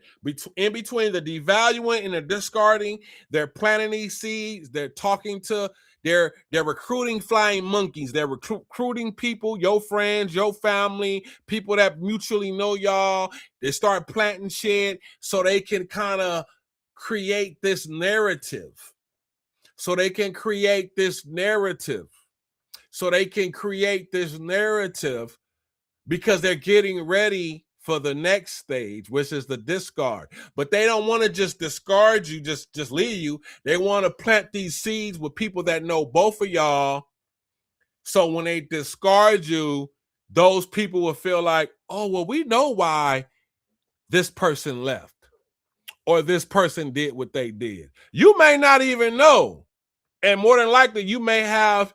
in between the devaluing and the discarding, they're planting these seeds. They're talking to, they're recruiting flying monkeys. They're recruiting people, your friends, your family, people that mutually know y'all. They start planting shit so they can kind of create this narrative. Because they're getting ready for the next stage, which is the discard. But they don't want to just discard you, just leave you. They want to plant these seeds with people that know both of y'all. So when they discard you, those people will feel like, oh, well, we know why this person left or this person did what they did. You may not even know. And more than likely, you may have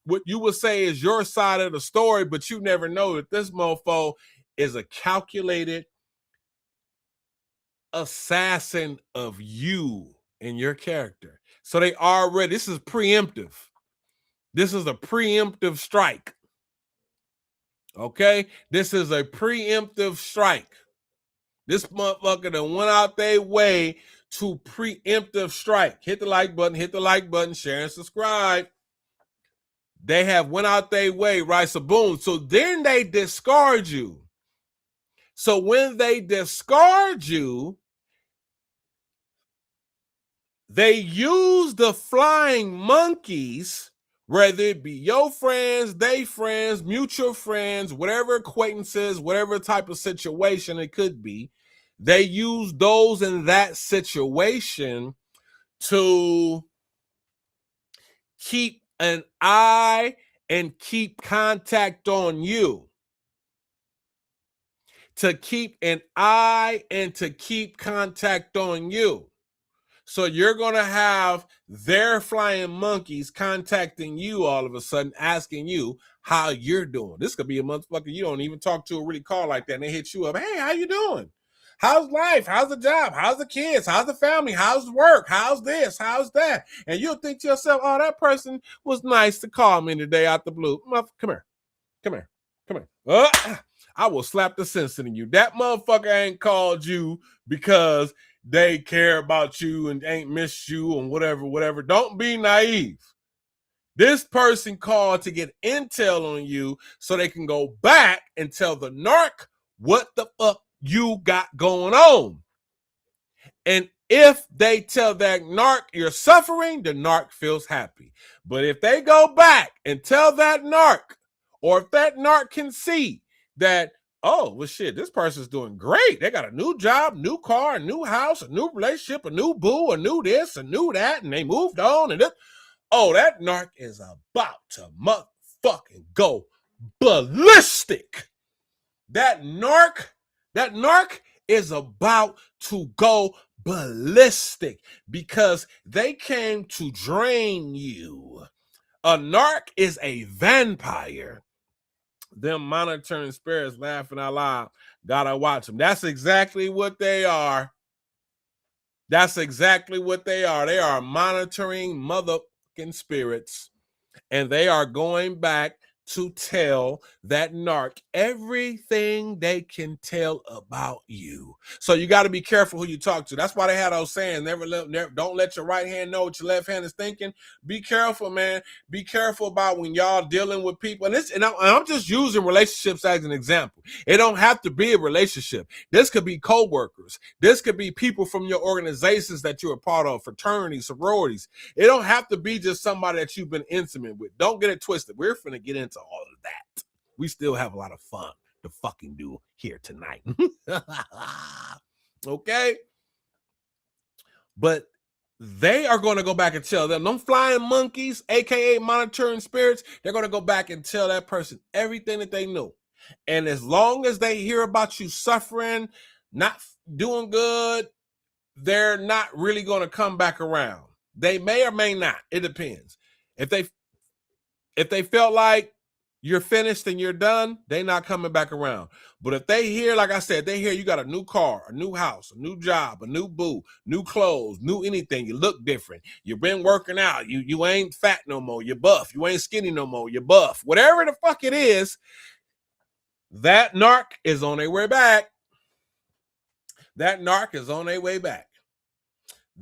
what you would say is your side of the story, but you never know that this mofo is a calculated assassin of you and your character. So they already, this is preemptive. This is a preemptive strike. Okay? This is a preemptive strike. This motherfucker done went out their way to preemptive strike. Hit the like button, share and subscribe. They have went out their way, right? So boom. So then they discard you. So when they discard you, they use the flying monkeys, whether it be your friends, they friends, mutual friends, whatever acquaintances, whatever type of situation it could be. They use those in that situation to keep an eye and keep contact on you. To keep an eye and to keep contact on you. So you're going to have their flying monkeys contacting you all of a sudden, asking you how you're doing. This could be a motherfucker you don't even talk to or really call like that. And they hit you up. Hey, how you doing? How's life? How's the job? How's the kids? How's the family? How's work? How's this? How's that? And you'll think to yourself, oh, that person was nice to call me today out the blue. Come here. I will slap the sense in you. That motherfucker ain't called you because they care about you and ain't missed you and whatever. Don't be naive. This person called to get intel on you so they can go back and tell the narc what the fuck you got going on. And if they tell that narc you're suffering, the narc feels happy. But if they go back and tell that narc, or if that narc can see that, oh, well, shit, this person's doing great. They got a new job, new car, a new house, a new relationship, a new boo, a new this, a new that, and they moved on. And oh, that narc is about to motherfucking go ballistic. That narc is about to go ballistic because they came to drain you. A narc is a vampire. Them monitoring spirits laughing out loud. Gotta watch them. That's exactly what they are. That's exactly what they are. They are monitoring motherfucking spirits. And they are going back to tell that narc everything they can tell about you. So you got to be careful who you talk to. That's why they had those saying, never don't let your right hand know what your left hand is thinking. Be careful, man. Be careful about when y'all dealing with people. And I'm just using relationships as an example. It don't have to be a relationship. This could be co-workers. This could be people from your organizations that you're a part of, fraternities, sororities. It don't have to be just somebody that you've been intimate with. Don't get it twisted. We're finna get into all of that. We still have a lot of fun to fucking do here tonight. Okay? But they are going to go back and tell them flying monkeys, aka monitoring spirits, they're going to go back and tell that person everything that they knew. And as long as they hear about you suffering, not doing good, they're not really going to come back around. They may or may not. It depends. If they felt like you're finished and you're done, they're not coming back around. But if they hear, like I said, they hear you got a new car, a new house, a new job, a new boo, new clothes, new anything, you look different, you've been working out, you ain't fat no more, you're buff, you ain't skinny no more, you're buff, whatever the fuck it is, that narc is on their way back. That narc is on their way back.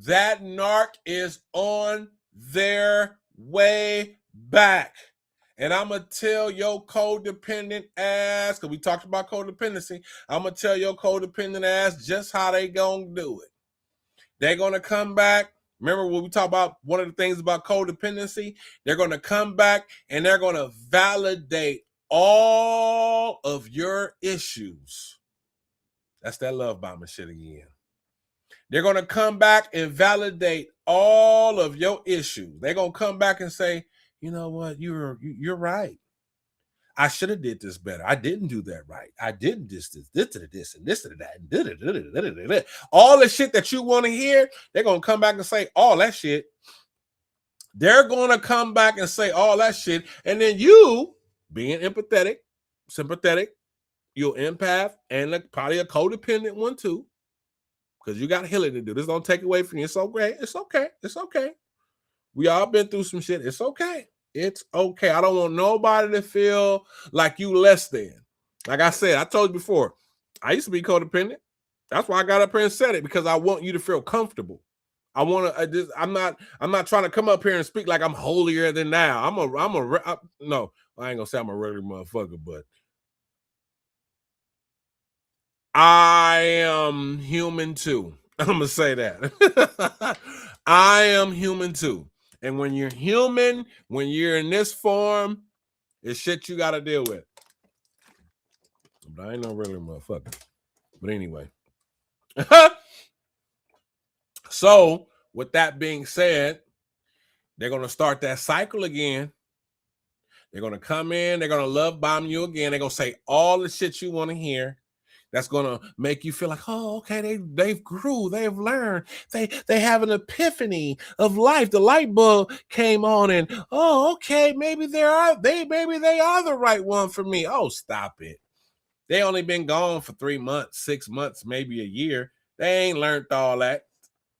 That narc is on their way back. And I'm going to tell your codependent ass, because we talked about codependency, I'm going to tell your codependent ass just how they going to do it. They're going to come back. Remember when we talk about one of the things about codependency? They're going to come back and they're going to validate all of your issues. That's that love bombing shit again. They're going to come back and validate all of your issues. They're going to come back and say, you know what, you're right. I should have did this better. I didn't do that right. I didn't this, and this to that. All the shit that you want to hear, they're going to come back and say all that shit. They're going to come back and say all that shit. And then you, being empathetic, sympathetic, you're empath and probably a codependent one too, because you got healing to do. This don't take away from you. It's okay. It's okay. It's okay. We all been through some shit. It's okay. It's okay. I don't want nobody to feel like you less than. Like I said, I told you before, I used to be codependent. That's why I got up here and said it, because I want you to feel comfortable. I want to. I'm not trying to come up here and speak like I'm holier than thou. No, I ain't gonna say I'm a regular motherfucker, but I am human too. I'm gonna say that. I am human too. And when you're human, when you're in this form, it's shit you got to deal with. But I ain't no regular motherfucker. But anyway. So, with that being said, they're going to start that cycle again. They're going to come in. They're going to love bomb you again. They're going to say all the shit you want to hear. That's going to make you feel like, oh, okay, they've grew, they've learned, they have an epiphany of life. The light bulb came on, and oh, okay, maybe they are the right one for me. Oh, stop it. They only been gone for 3 months, 6 months, maybe a year. They ain't learned all that.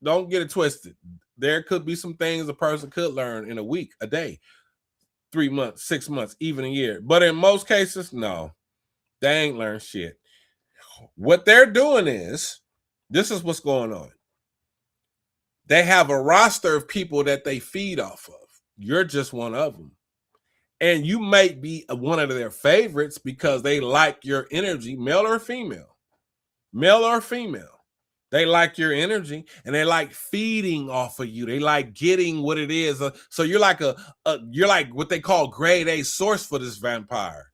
Don't get it twisted. There could be some things a person could learn in a week, a day, 3 months, 6 months, even a year. But in most cases, no, they ain't learned shit. What they're doing is, this is what's going on. They have a roster of people that they feed off of. You're just one of them. And you might be one of their favorites because they like your energy, male or female. Male or female. They like your energy and they like feeding off of you. They like getting what it is. So you're like you're like what they call grade A source for this vampire.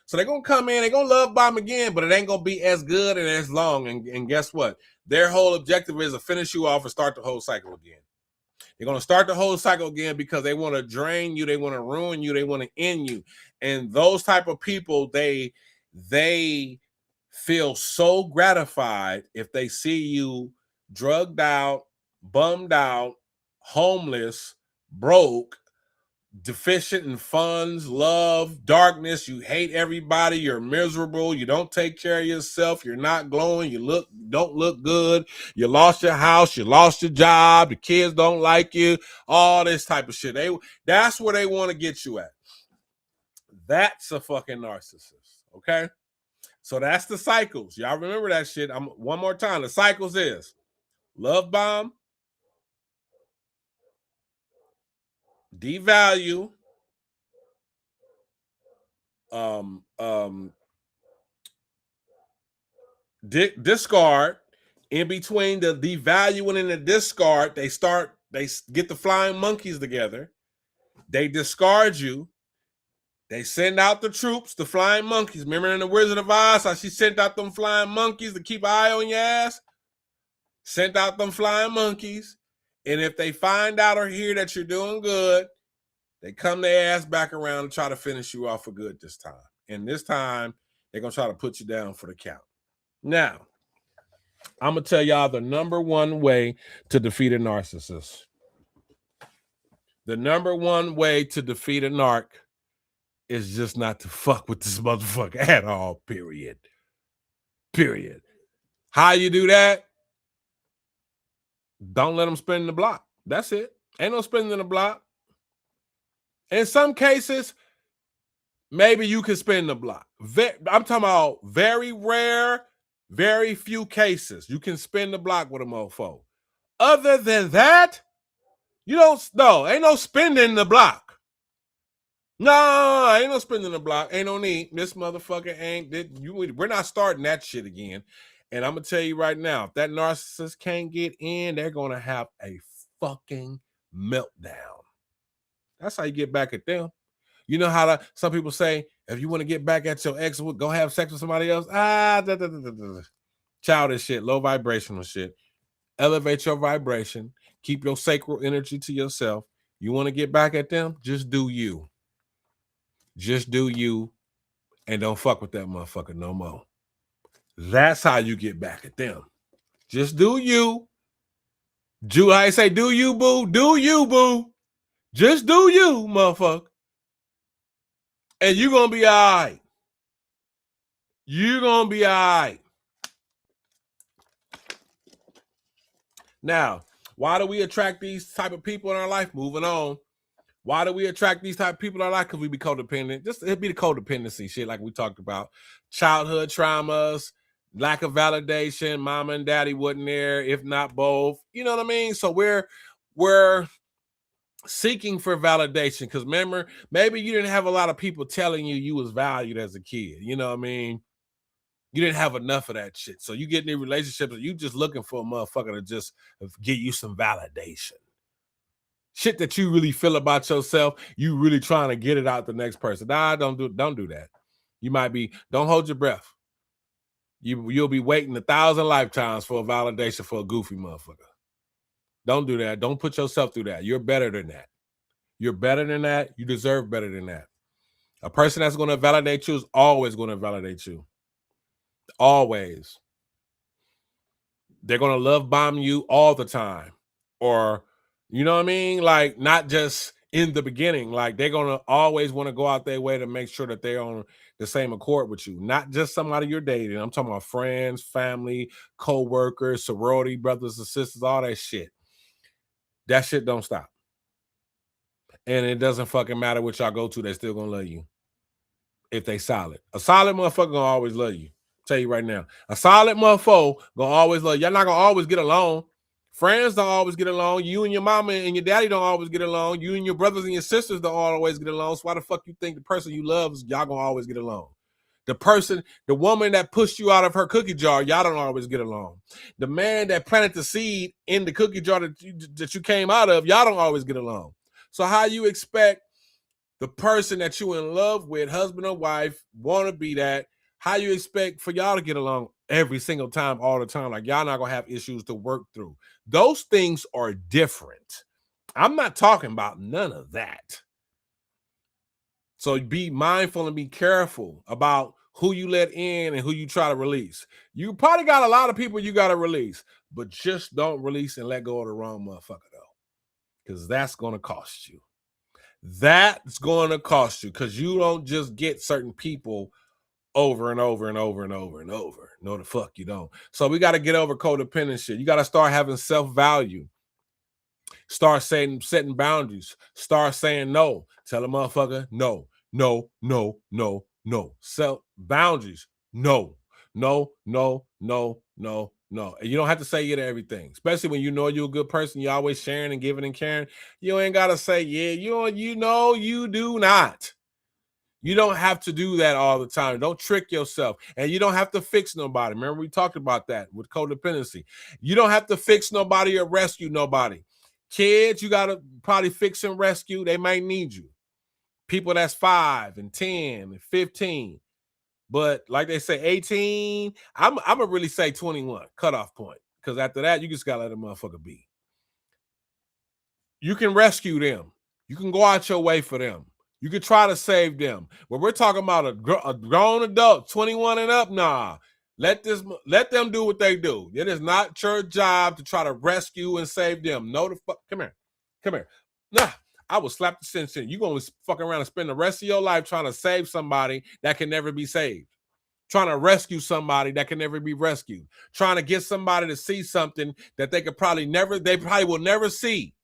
So they're going to come in, they're going to love bomb again, but it ain't going to be as good and as long. And guess what? Their whole objective is to finish you off and start the whole cycle again. They're going to start the whole cycle again because they want to drain you. They want to ruin you. They want to end you. And those type of people, they feel so gratified if they see you drugged out, bummed out, homeless, broke, deficient in funds, love, darkness, you hate everybody, you're miserable, you don't take care of yourself, you're not glowing, you don't look good, you lost your house, you lost your job, the kids don't like you, all this type of shit. That's where they want to get you at. That's a fucking narcissist, okay? So that's the cycles. Y'all remember that shit. One more time. The cycles is love bomb, devalue, discard. In between the devaluing and the discard, they get the flying monkeys together. They discard you. They send out the troops, the flying monkeys. Remember in the Wizard of Oz how she sent out them flying monkeys to keep an eye on your ass? Sent out them flying monkeys. And if they find out or hear that you're doing good, they come their ass back around and try to finish you off for good this time. And this time, they're going to try to put you down for the count. Now, I'm going to tell y'all the number one way to defeat a narcissist. The number one way to defeat a narc is just not to fuck with this motherfucker at all, period. Period. How you do that? Don't let them spin the block. That's it. Ain't no spinning the block. In some cases, maybe you can spin the block. I'm talking about very rare, very few cases. You can spin the block with a mofo. Other than that, ain't no spinning the block. No, ain't no spinning the block. Ain't no need. This motherfucker we're not starting that shit again. And I'm going to tell you right now, if that narcissist can't get in, they're going to have a fucking meltdown. That's how you get back at them. You know how some people say, if you want to get back at your ex, go have sex with somebody else. Childish shit, low vibrational shit. Elevate your vibration. Keep your sacral energy to yourself. You want to get back at them? Just do you. Just do you. And don't fuck with that motherfucker no more. That's how you get back at them. Just do you. I say, do you, boo? Do you, boo? Just do you, motherfucker. And you're going to be all right. You're going to be all right. Now, why do we attract these type of people in our life? Moving on. Why do we attract these type of people in our life? Because we be codependent. It'd be the codependency shit like we talked about. Childhood traumas, lack of validation, mama and daddy wasn't there, if not both. You know what I mean? So we're seeking for validation. Because remember, maybe you didn't have a lot of people telling you was valued as a kid. You know what I mean? You didn't have enough of that shit. So you get in relationships and you just looking for a motherfucker to just give you some validation. Shit that you really feel about yourself, you really trying to get it out the next person. Nah, don't do that. You might be, don't hold your breath. You'll be waiting 1,000 lifetimes for a validation for a goofy motherfucker. Don't do that. Don't put yourself through that. You're better than that. You're better than that. You deserve better than that. A person that's going to validate you is always going to validate you. Always. They're going to love bomb you all the time. Or, you know what I mean? Like, not just in the beginning. Like, they're going to always want to go out their way to make sure that they're on the same accord with you. Not just somebody you're dating. I'm talking about friends, family, co-workers, sorority brothers and sisters, all that shit. That shit don't stop. And it doesn't fucking matter what y'all go to. They're still going to love you. If they solid. A solid motherfucker going to always love you. Tell you right now. A solid motherfucker going to always love you. Y'all not going to always get along. Friends don't always get along. You and your mama and your daddy don't always get along. You and your brothers and your sisters don't always get along. So why the fuck you think the person you love is y'all gonna always get along? The woman that pushed you out of her cookie jar, y'all don't always get along. The man that planted the seed in the cookie jar that you came out of, y'all don't always get along. So how you expect the person that you in love with, husband or wife, want to be that, how you expect for y'all to get along every single time, all the time? Like, y'all not going to have issues to work through. Those things are different. I'm not talking about none of that. So be mindful and be careful about who you let in and who you try to release. You probably got a lot of people you got to release, but just don't release and let go of the wrong motherfucker, though, because that's going to cost you. That's going to cost you, because you don't just get certain people over and over and over and over and over. No, the fuck you don't. So we got to get over codependent shit. You got to start having self-value. Start setting boundaries. Start saying no. Tell a motherfucker no, no, no, no, no. Self boundaries. No, no, no, no, no, no. And you don't have to say yeah to everything, especially when you know you're a good person. You're always sharing and giving and caring. You ain't got to say yeah. You know you do not. You don't have to do that all the time. Don't trick yourself. And you don't have to fix nobody. Remember, we talked about that with codependency. You don't have to fix nobody or rescue nobody. Kids, you got to probably fix and rescue. They might need you. People that's 5 and 10 and 15. But like they say, 18, I'm going to really say 21, cutoff point. Because after that, you just got to let a motherfucker be. You can rescue them. You can go out your way for them. You could try to save them. But we're talking about a grown adult, 21 and up. Nah, let them do what they do. It is not your job to try to rescue and save them. No, the fuck. Come here. Nah, I will slap the sense in. You're going to fuck around and spend the rest of your life trying to save somebody that can never be saved. Trying to rescue somebody that can never be rescued. Trying to get somebody to see something that they probably will never see.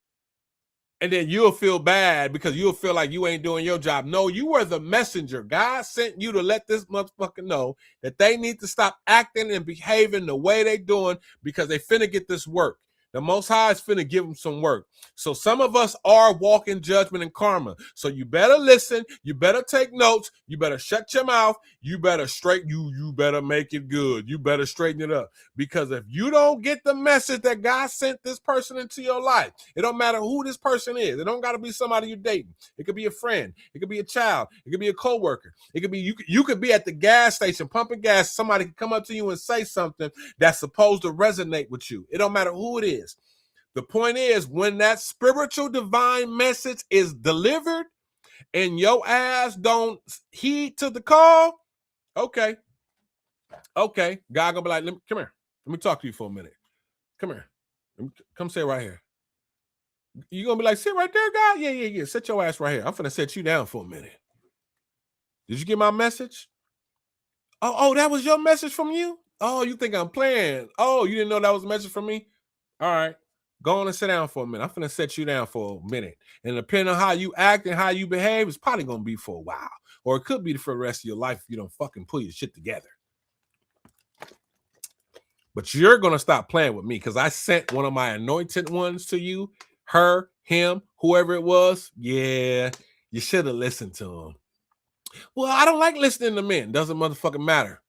And then you'll feel bad because you'll feel like you ain't doing your job. No, you were the messenger. God sent you to let this motherfucker know that they need to stop acting and behaving the way they doing because they finna get this work. The Most High is finna give them some work. So some of us are walking judgment and karma. So you better listen. You better take notes. You better shut your mouth. You better you better make it good. You better straighten it up. Because if you don't get the message that God sent this person into your life, it don't matter who this person is. It don't got to be somebody you're dating. It could be a friend. It could be a child. It could be a coworker. It could be you could be at the gas station pumping gas. Somebody could come up to you and say something that's supposed to resonate with you. It don't matter who it is. The point is, when that spiritual divine message is delivered and your ass don't heed to the call, okay. God gonna be like, come here. Let me talk to you for a minute. Come here. Come sit right here. You gonna be like, sit right there, God? Yeah. Sit your ass right here. I'm finna set you down for a minute. Did you get my message? Oh, that was your message from you? Oh, you think I'm playing? Oh, you didn't know that was a message from me? All right. Go on and sit down for a minute. I'm finna set you down for a minute. And depending on how you act and how you behave, it's probably gonna be for a while. Or it could be for the rest of your life if you don't fucking pull your shit together. But you're gonna stop playing with me because I sent one of my anointed ones to you, her, him, whoever it was. Yeah, you should have listened to him. Well, I don't like listening to men. Doesn't motherfucking matter.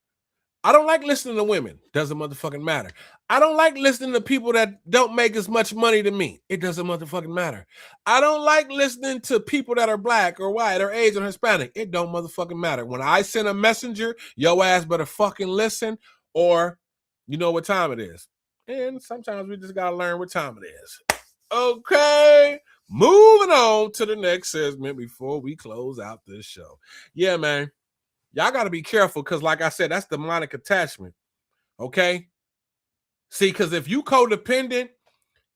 I don't like listening to women. Doesn't motherfucking matter. I don't like listening to people that don't make as much money to me. It doesn't motherfucking matter. I don't like listening to people that are black or white or Asian or Hispanic. It don't motherfucking matter. When I send a messenger, your ass better fucking listen, or you know what time it is. And sometimes we just gotta learn what time it is. Okay. Moving on to the next segment before we close out this show. Yeah, man. Y'all got to be careful because, like I said, that's demonic attachment. Okay? See, because if you codependent,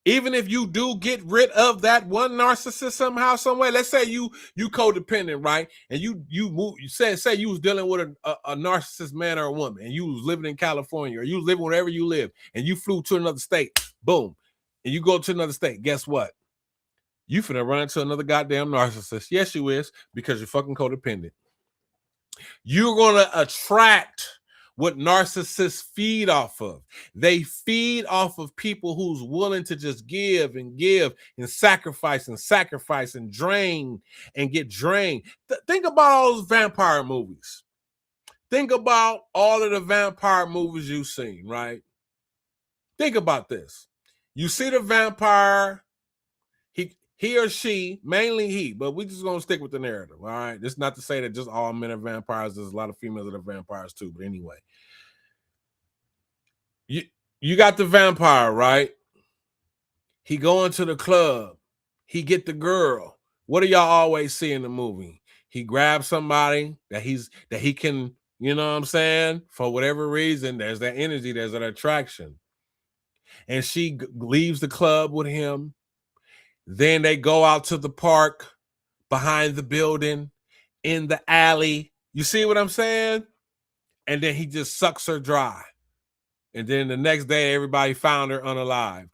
even if you do get rid of that one narcissist somehow, some way, let's say you codependent, right? And you say you was dealing with a narcissist man or a woman, and you was living in California, or you was living wherever you live, and you flew to another state, boom, and you go to another state. Guess what? You finna run into another goddamn narcissist. Yes, you is, because you're fucking codependent. You're going to attract what narcissists feed off of. They feed off of people who's willing to just give and sacrifice and drain and get drained. Think about all those vampire movies. Think about all of the vampire movies you've seen, right? Think about this. You see the vampire, he or she, mainly he, but we just gonna stick with the narrative, all right? This is not to say that just all men are vampires. There's a lot of females that are vampires too, but anyway. You got the vampire, right? He go into the club. He get the girl. What do y'all always see in the movie? He grabs somebody that he can, you know what I'm saying? For whatever reason, there's that energy, there's that attraction. And she leaves the club with him. Then they go out to the park, behind the building, in the alley. You see what I'm saying? And then he just sucks her dry. And then the next day, everybody found her unalived.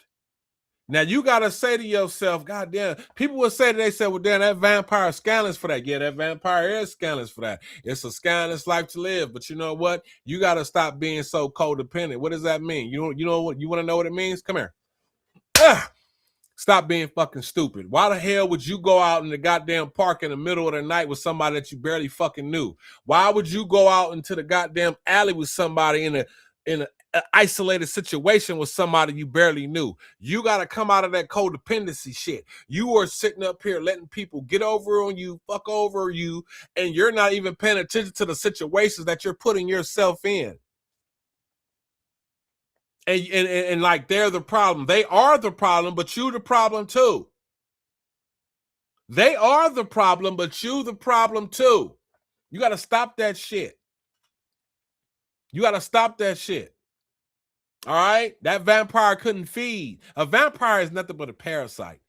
Now, you got to say to yourself, God damn, people will say they said, well, damn, that vampire is scandalous for that. Yeah, that vampire is scandalous for that. It's a scandalous life to live. But you know what? You got to stop being so codependent. What does that mean? You know what? You want to know what it means? Come here. Stop being fucking stupid. Why the hell would you go out in the goddamn park in the middle of the night with somebody that you barely fucking knew? Why would you go out into the goddamn alley with somebody in an isolated situation with somebody you barely knew? You got to come out of that codependency shit. You are sitting up here letting people get over on you, fuck over you, and you're not even paying attention to the situations that you're putting yourself in. And like they're the problem. They are the problem, but you the problem too. They are the problem, but you the problem too. You got to stop that shit. You got to stop that shit. All right? That vampire couldn't feed. A vampire is nothing but a parasite.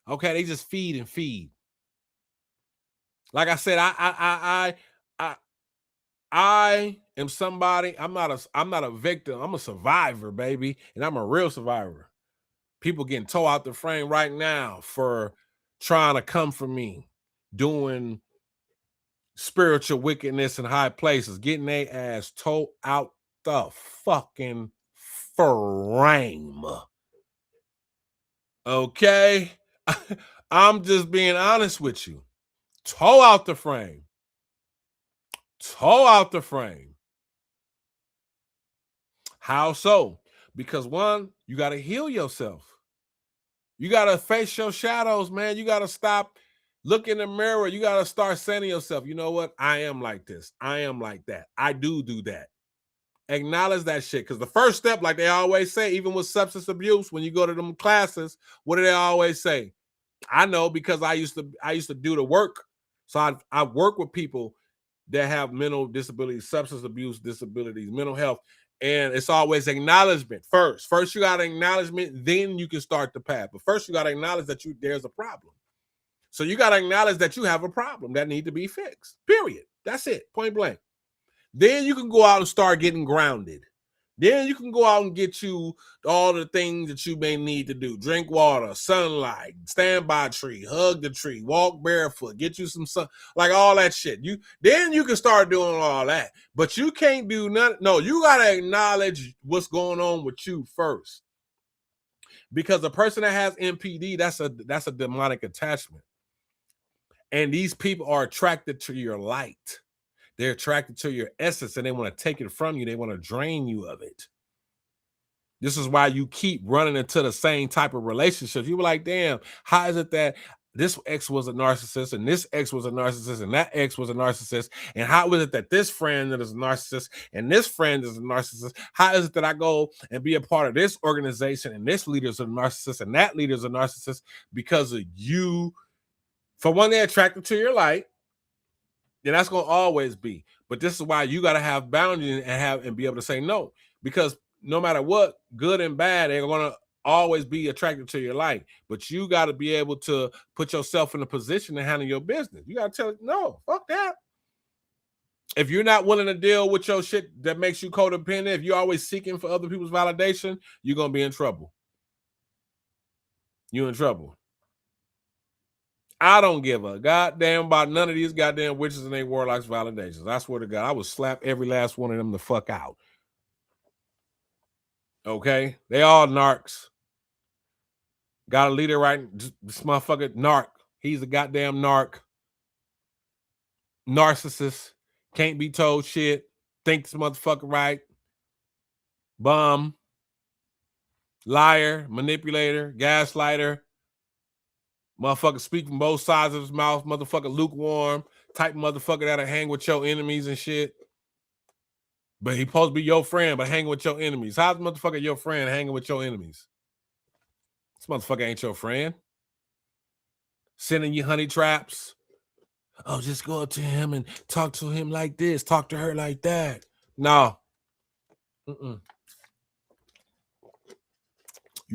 Okay? They just feed and feed. Like I said, I am somebody. I'm not a victim. I'm a survivor, baby, and I'm a real survivor. People getting tore out the frame right now for trying to come for me, doing spiritual wickedness in high places, getting their ass tore out the fucking frame. Okay? I'm just being honest with you. Toe out the frame. Toe out the frame. How so? Because one, you got to heal yourself. You got to face your shadows, man. You got to stop, look in the mirror. You got to start saying to yourself, you know what? I am like this. I am like that. I do that. Acknowledge that shit. Because the first step, like they always say, even with substance abuse, when you go to them classes, what do they always say? I know because I used to do the work. So I work with people that have mental disabilities, substance abuse disabilities, mental health. And it's always acknowledgement first. First, you got acknowledgement, then you can start the path. But first, you got to acknowledge that there's a problem. So you got to acknowledge that you have a problem that need to be fixed. Period. That's it. Point blank. Then you can go out and start getting grounded. Then you can go out and get you all the things that you may need to do. Drink water, sunlight, stand by a tree, hug the tree, walk barefoot, get you some sun, like all that shit. Then you can start doing all that. But you can't do nothing. No, you got to acknowledge what's going on with you first. Because the person that has NPD, that's a demonic attachment. And these people are attracted to your light. They're attracted to your essence and they want to take it from you. They want to drain you of it. This is why you keep running into the same type of relationships. You were like, damn, how is it that this ex was a narcissist and this ex was a narcissist and that ex was a narcissist? And how is it that this friend is a narcissist and this friend is a narcissist? How is it that I go and be a part of this organization and this leader is a narcissist and that leader is a narcissist? Because of you. For one, they're attracted to your light. And that's going to always be. But this is why you got to have boundaries and be able to say no. Because no matter what, good and bad, they're going to always be attracted to your light. But you got to be able to put yourself in a position to handle your business. You got to tell it, no, fuck that. If you're not willing to deal with your shit that makes you codependent, if you're always seeking for other people's validation, you're going to be in trouble. You're in trouble. I don't give a goddamn about none of these goddamn witches and they warlocks validations. I swear to God, I would slap every last one of them the fuck out. Okay? They all narcs. Got a leader right? This motherfucker narc. He's a goddamn narc. Narcissist. Can't be told shit. Think this motherfucker right. Bum. Liar. Manipulator. Gaslighter. Motherfucker speak from both sides of his mouth. Motherfucker lukewarm. Type motherfucker that'll hang with your enemies and shit. But he supposed to be your friend, but hanging with your enemies. How's motherfucker your friend hanging with your enemies? This motherfucker ain't your friend. Sending you honey traps. Oh, just go up to him and talk to him like this. Talk to her like that. No. You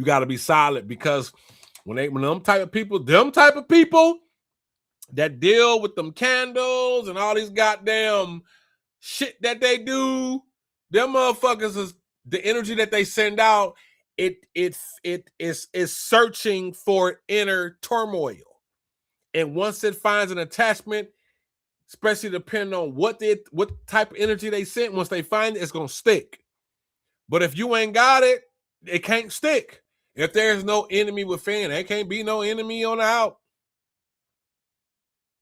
got to be solid because when them type of people that deal with them candles and all these goddamn shit that they do, them motherfuckers is the energy that they send out. It is searching for inner turmoil, and once it finds an attachment, especially depending on what type of energy they sent, once they find it, it's gonna stick. But if you ain't got it, it can't stick. If there's no enemy within, there can't be no enemy on the out.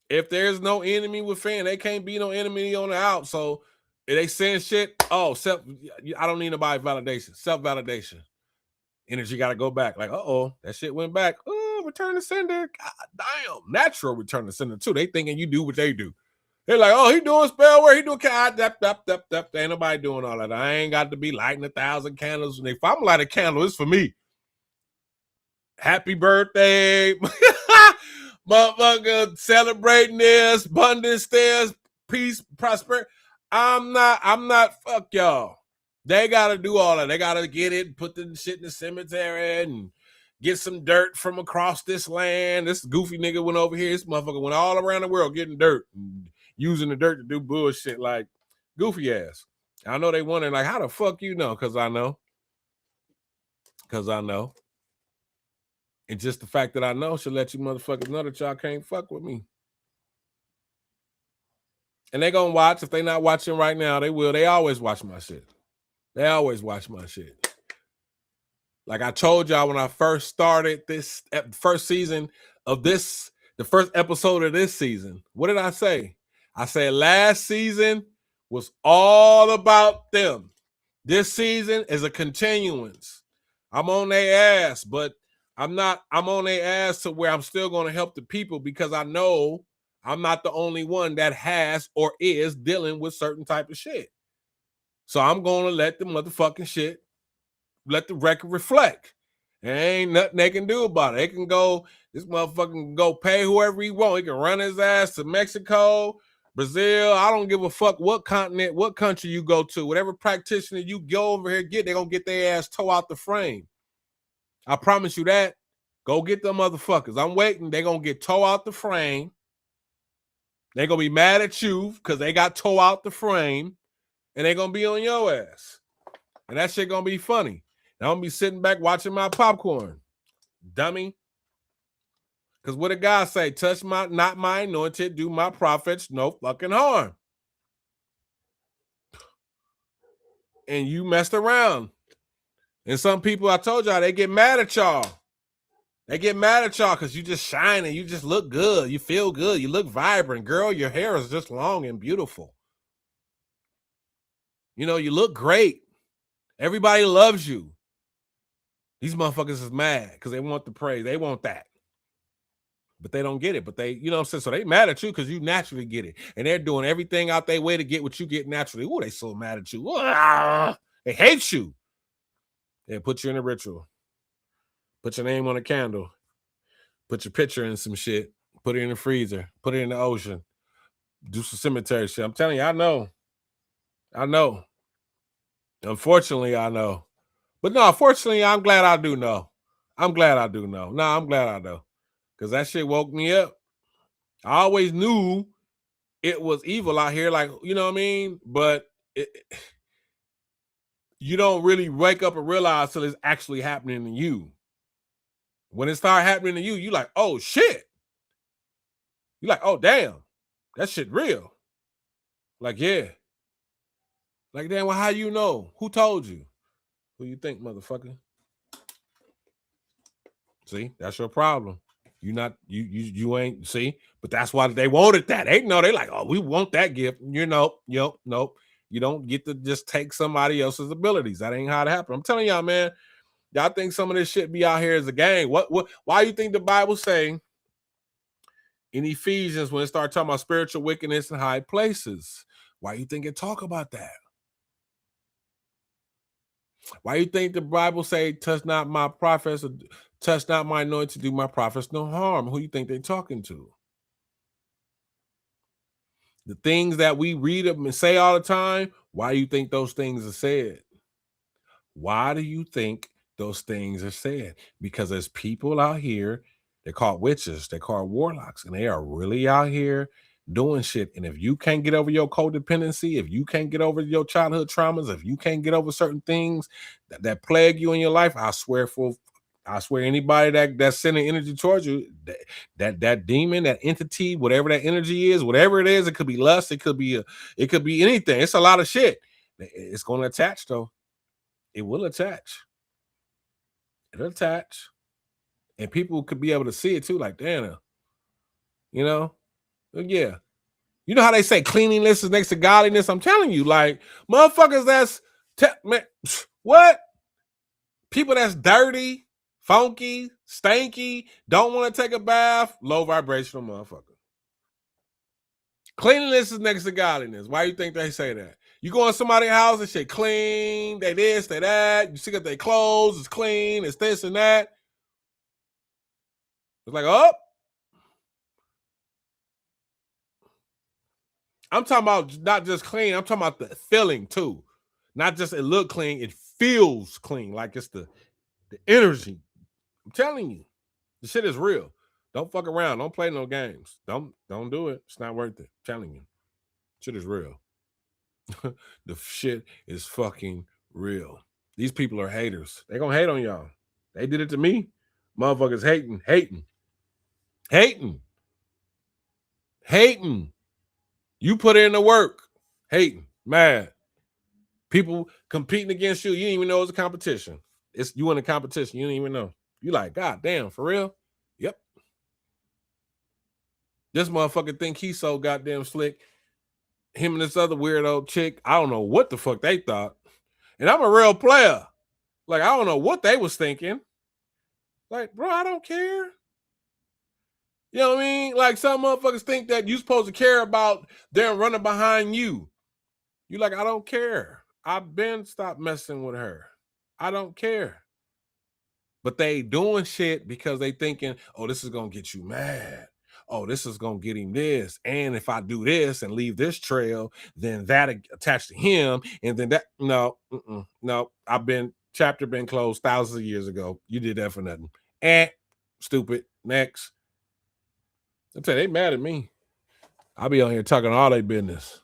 If there's no enemy within, there can't be no enemy on the out. So if they saying shit, I don't need nobody validation. Self-validation. Energy got to go back. Like, that shit went back. Oh, return to sender. God damn. Natural return to sender too. They thinking you do what they do. They're like, he doing spell work. He doing ain't nobody doing all that. I ain't got to be lighting 1,000 candles. And if I'm lighting a candle, it's for me. Happy birthday. Motherfucker celebrating this, abundance this, peace, prosperity. I'm not, fuck y'all. They gotta do all that. They gotta get it, put the shit in the cemetery and get some dirt from across this land. This goofy nigga went over here. This motherfucker went all around the world getting dirt and using the dirt to do bullshit like goofy ass. I know they wondering like, how the fuck you know? Cause I know. And just the fact that I know should let you motherfuckers know that y'all can't fuck with me. And they gonna watch. If they not watching right now, they will. They always watch my shit. They always watch my shit. Like I told y'all when I first started this first season of this, the first episode of this season, what did I say? I said last season was all about them. This season is a continuance. I'm on their ass, but I'm on their ass to where I'm still going to help the people because I know I'm not the only one that has or is dealing with certain type of shit. So I'm going to let the motherfucking shit, let the record reflect. There ain't nothing they can do about it. They can go, this motherfucker can go pay whoever he want. He can run his ass to Mexico, Brazil. I don't give a fuck what continent, what country you go to. Whatever practitioner you go over here get, they're going to get their ass toe out the frame. I promise you that. Go get them motherfuckers. I'm waiting. They're going to get toe out the frame. They're going to be mad at you because they got toe out the frame. And they're going to be on your ass. And that shit going to be funny. And I'm going to be sitting back watching my popcorn. Dummy. Because what a guy say, touch my, not my anointed, do my prophets no fucking harm. And you messed around. And some people, I told y'all, they get mad at y'all. They get mad at y'all because you just shining. You just look good. You feel good. You look vibrant. Girl, your hair is just long and beautiful. You know, you look great. Everybody loves you. These motherfuckers is mad because they want the praise. They want that. But they don't get it. But they, you know what I'm saying? So they mad at you because you naturally get it. And they're doing everything out their way to get what you get naturally. Oh, they so mad at you. They hate you. They put you in a ritual. Put your name on a candle. Put your picture in some shit. Put it in the freezer. Put it in the ocean. Do some cemetery shit. I'm telling you, I know. I know. Unfortunately, I know. But no, fortunately, I'm glad I do know. I'm glad I do know. No, I'm glad I know. Because that shit woke me up. I always knew it was evil out here. Like, you know what I mean? But you don't really wake up and realize till it's actually happening to you. When it started happening to you, you like, oh, shit. You like, oh, damn. That shit real. Like, yeah. Like, damn, well, how you know? Who told you? Who you think, motherfucker? See, that's your problem. You ain't, see, but that's why they wanted that. They know, they like, oh, we want that gift. You know, nope. You don't get to just take somebody else's abilities. That ain't how it happens. I'm telling y'all, man, y'all think some of this shit be out here as a game. Why you think the Bible saying in Ephesians when it started talking about spiritual wickedness in high places? Why you think it talk about that? Why you think the Bible say, touch not my prophets, or touch not my anointed, do my prophets no harm? Who you think they talking to? The things that we read them and say all the time, why do you think those things are said? Why do you think those things are said? Because there's people out here, they're called witches, they're called warlocks, and they are really out here doing shit. And if you can't get over your codependency, if you can't get over your childhood traumas, if you can't get over certain things that plague you in your life, I swear anybody that's sending energy towards you, that demon, that entity, whatever that energy is, whatever it is, it could be lust, it could be anything. It's a lot of shit. It's going to attach though. It will attach. It'll attach. And people could be able to see it too, like, damn, you know? Yeah. You know how they say cleanliness is next to godliness? I'm telling you, like, motherfuckers man, what? People that's dirty, funky, stanky, don't want to take a bath, low vibrational motherfucker. Cleanliness is next to godliness. Why do you think they say that? You go in somebody's house and shit clean, they this, they that. You see that their clothes is clean, it's this and that. It's like, oh. I'm talking about not just clean, I'm talking about the feeling too. Not just it look clean, it feels clean, like it's the energy. I'm telling you, the shit is real. Don't fuck around. Don't play no games. Don't do it. It's not worth it. I'm telling you. Shit is real. The shit is fucking real. These people are haters. They gonna hate on y'all. They did it to me. Motherfuckers hating. You put in the work. Hating. Mad. People competing against you. You didn't even know it was a competition. It's you in a competition. You don't even know. You like, God damn, for real? Yep. This motherfucker think he's so goddamn slick. Him and this other weirdo chick, I don't know what the fuck they thought. And I'm a real player. Like, I don't know what they was thinking. Like, bro, I don't care. You know what I mean? Like, some motherfuckers think that you supposed to care about them running behind you. You like, I don't care. I've been stopped messing with her. I don't care. But they doing shit because they thinking, oh, this is going to get you mad. Oh, this is going to get him this. And if I do this and leave this trail, then that attached to him. And then that, no, chapter been closed thousands of years ago. You did that for nothing. Stupid. Next. I tell you, they mad at me. I be on here talking all their business.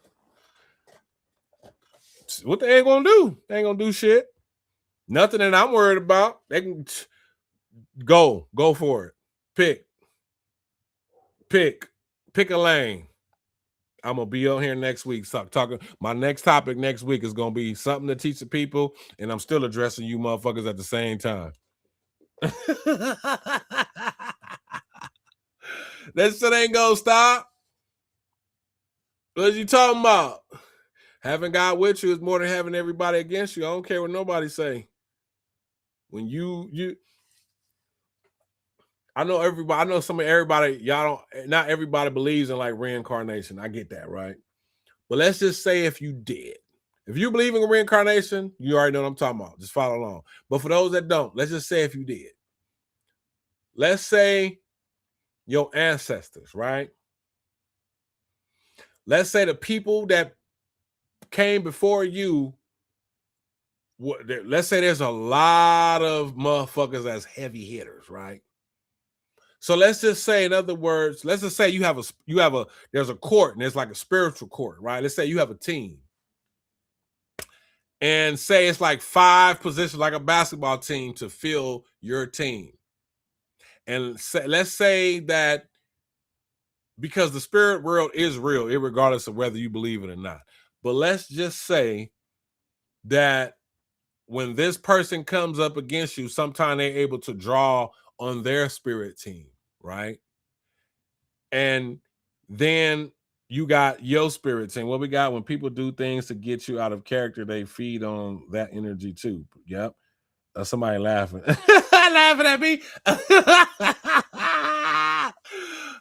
What they ain't gonna do? They ain't gonna do shit. Nothing that I'm worried about. They can go for it. Pick a lane. I'm gonna be on here next week talking. My next topic next week is gonna be something to teach the people, and I'm still addressing you motherfuckers at the same time. That shit ain't gonna stop. What you talking about? Having God with you is more than having everybody against you. I don't care what nobody say. When you I know everybody, I know everybody, y'all don't, not everybody believes in like reincarnation. I get that, right? But let's just say if you did. If you believe in reincarnation, you already know what I'm talking about. Just follow along. But for those that don't, let's just say if you did. Let's say your ancestors, right? Let's say the people that came before you, let's say there's a lot of motherfuckers as heavy hitters, right? So let's just say, in other words, let's just say there's a court and it's like a spiritual court, right? Let's say you have a team. And say it's like 5 positions, like a basketball team, to fill your team. And let's say that because the spirit world is real, regardless of whether you believe it or not. But let's just say that when this person comes up against you, sometimes they're able to draw on their spirit team, right? And then you got your spirit team. What we got, when people do things to get you out of character, they feed on that energy too. Yep. Somebody laughing. Laughing at me.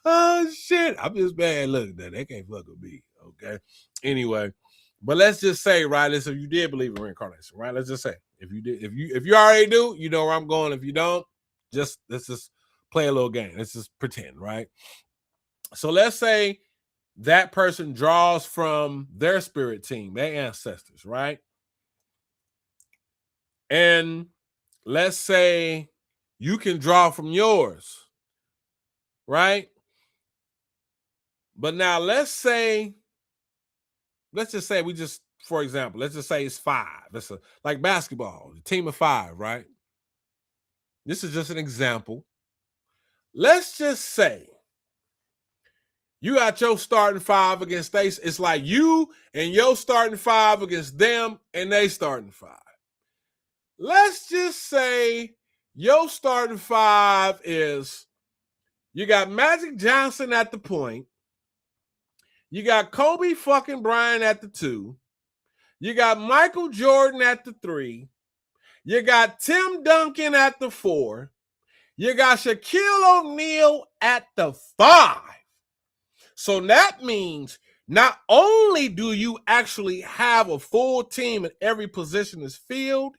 Oh, shit. I'm just bad. Look, they can't fuck with me. Okay. Anyway, but let's just say, right, if you did believe in reincarnation, right? Let's just say if you already do, you know where I'm going. If you don't, let's just play a little game. Let's just pretend, right? So let's say that person draws from their spirit team, their ancestors, right? And let's say you can draw from yours, right? But now let's just say for example, let's just say it's 5. It's like basketball, a team of 5, right? This is just an example. Let's just say you got your starting 5 against it's like you and your starting 5 against them and they starting 5. Let's just say your starting 5 is, you got Magic Johnson at the point. You got Kobe fucking Bryant at the 2. You got Michael Jordan at the 3. You got Tim Duncan at the 4. You got Shaquille O'Neal at the 5. So that means not only do you actually have a full team and every position is filled,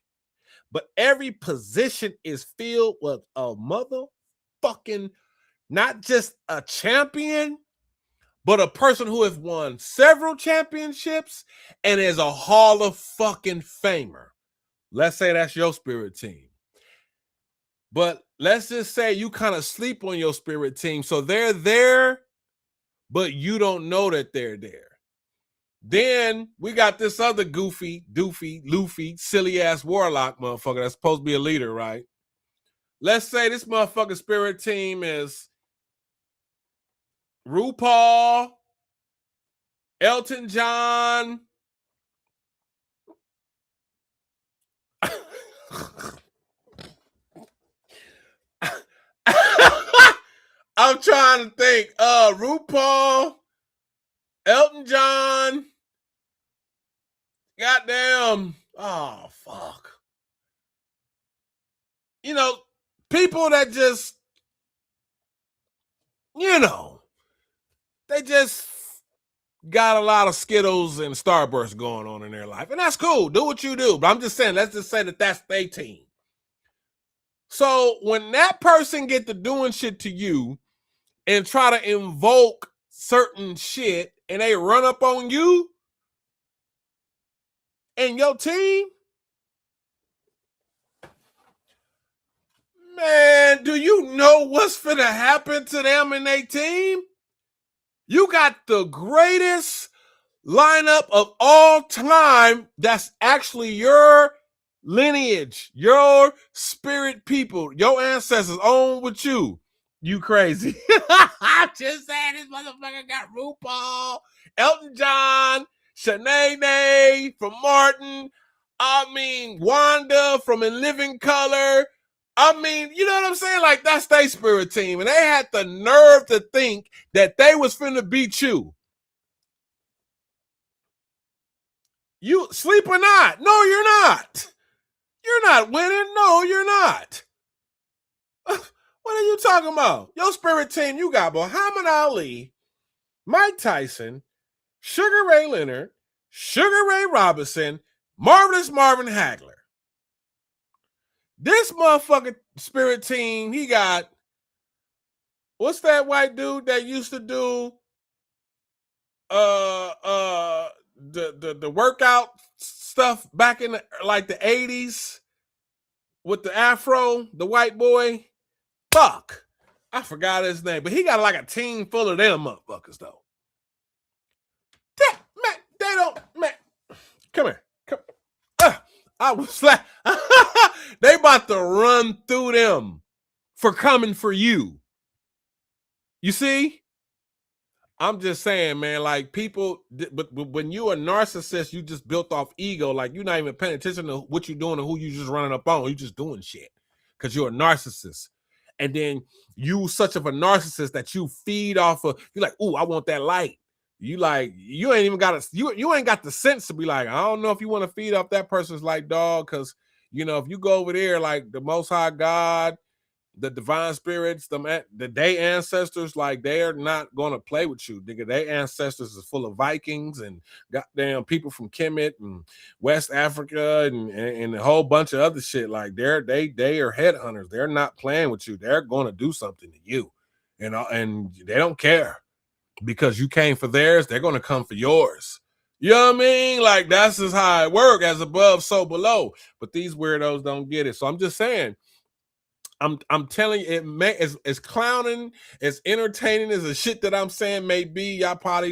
but every position is filled with a motherfucking, not just a champion, but a person who has won several championships and is a Hall of fucking Famer. Let's say that's your spirit team. But let's just say you kind of sleep on your spirit team. So they're there, but you don't know that they're there. Then we got this other goofy, doofy, silly ass warlock motherfucker that's supposed to be a leader, right? Let's say this motherfucking spirit team is RuPaul, Elton John, I'm trying to think. RuPaul, Elton John, goddamn. Oh fuck. You know, people that just, you know, they just got a lot of Skittles and Starburst going on in their life. And that's cool. Do what you do. But I'm just saying, let's just say that that's their team. So when that person get to doing shit to you and try to invoke certain shit and they run up on you and your team, man, do you know what's finna happen to them and their team? You got the greatest lineup of all time that's actually your lineage, your spirit people, your ancestors on with you. You crazy. I'm just saying this motherfucker got RuPaul, Elton John, Shanae from Martin. I mean, Wanda from In Living Color. I mean, you know what I'm saying? Like, that's their spirit team. And they had the nerve to think that they was finna beat you. You sleep or not? No, you're not. You're not winning. No, you're not. What are you talking about? Your spirit team, you got Muhammad Ali, Mike Tyson, Sugar Ray Leonard, Sugar Ray Robinson, Marvelous Marvin Hagler. This motherfucking spirit team, he got, what's that white dude that used to do the workout stuff back in like the 80s with the afro, the white boy? Fuck. I forgot his name, but he got like a team full of them motherfuckers though. Man, they don't, man. Come here. Come. I was like, they about to run through them for coming for you. You see? I'm just saying, man, like people, but when you're a narcissist, you just built off ego. Like you're not even paying attention to what you're doing and who you just running up on. You just doing shit because you're a narcissist. And then you such of a narcissist that you feed off of, you're like, ooh, I want that light. You like, you ain't even got you ain't got the sense to be like, I don't know if you want to feed off that person's like dog, because you know, if you go over there, like the Most High God, the divine spirits, the day ancestors, like they're not gonna play with you, nigga. Their ancestors is full of Vikings and goddamn people from Kemet and West Africa and a whole bunch of other shit. Like they are headhunters. They're not playing with you. They're gonna do something to you, you know, and they don't care because you came for theirs. They're gonna come for yours. You know what I mean? Like that's just how it works. As above, so below. But these weirdos don't get it. So I'm just saying. I'm telling you, it's clowning, as entertaining as the shit that I'm saying may be.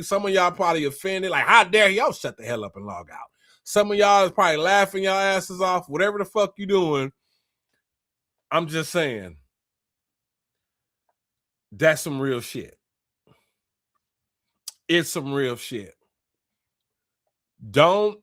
Some of y'all probably offended. Like, how dare y'all shut the hell up and log out? Some of y'all is probably laughing y'all asses off. Whatever the fuck you doing, I'm just saying, that's some real shit. It's some real shit. Don't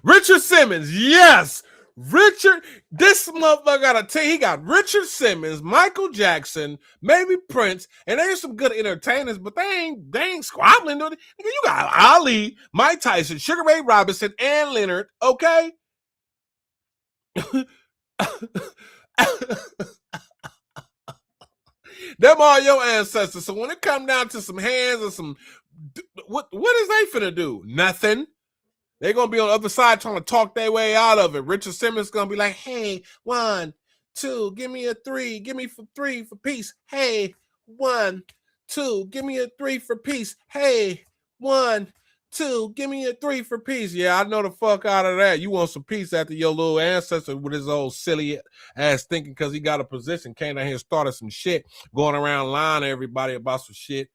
Richard Simmons, yes. Richard, this motherfucker got a team. He got Richard Simmons, Michael Jackson, maybe Prince, and there's some good entertainers, but they ain't squabbling. You got Ali, Mike Tyson, Sugar Ray Robinson, and Leonard, okay? Them are your ancestors. So when it come down to some hands and some, what is they finna do? Nothing. They're going to be on the other side trying to talk their way out of it. Richard Simmons going to be like, hey, 1, 2, give me a 3. Give me 3 for peace. Hey, 1, 2, give me a 3 for peace. Hey, 1, 2, give me a 3 for peace. Yeah, I know the fuck out of that. You want some peace after your little ancestor with his old silly ass thinking because he got a position, came down here and started some shit, going around lying to everybody about some shit.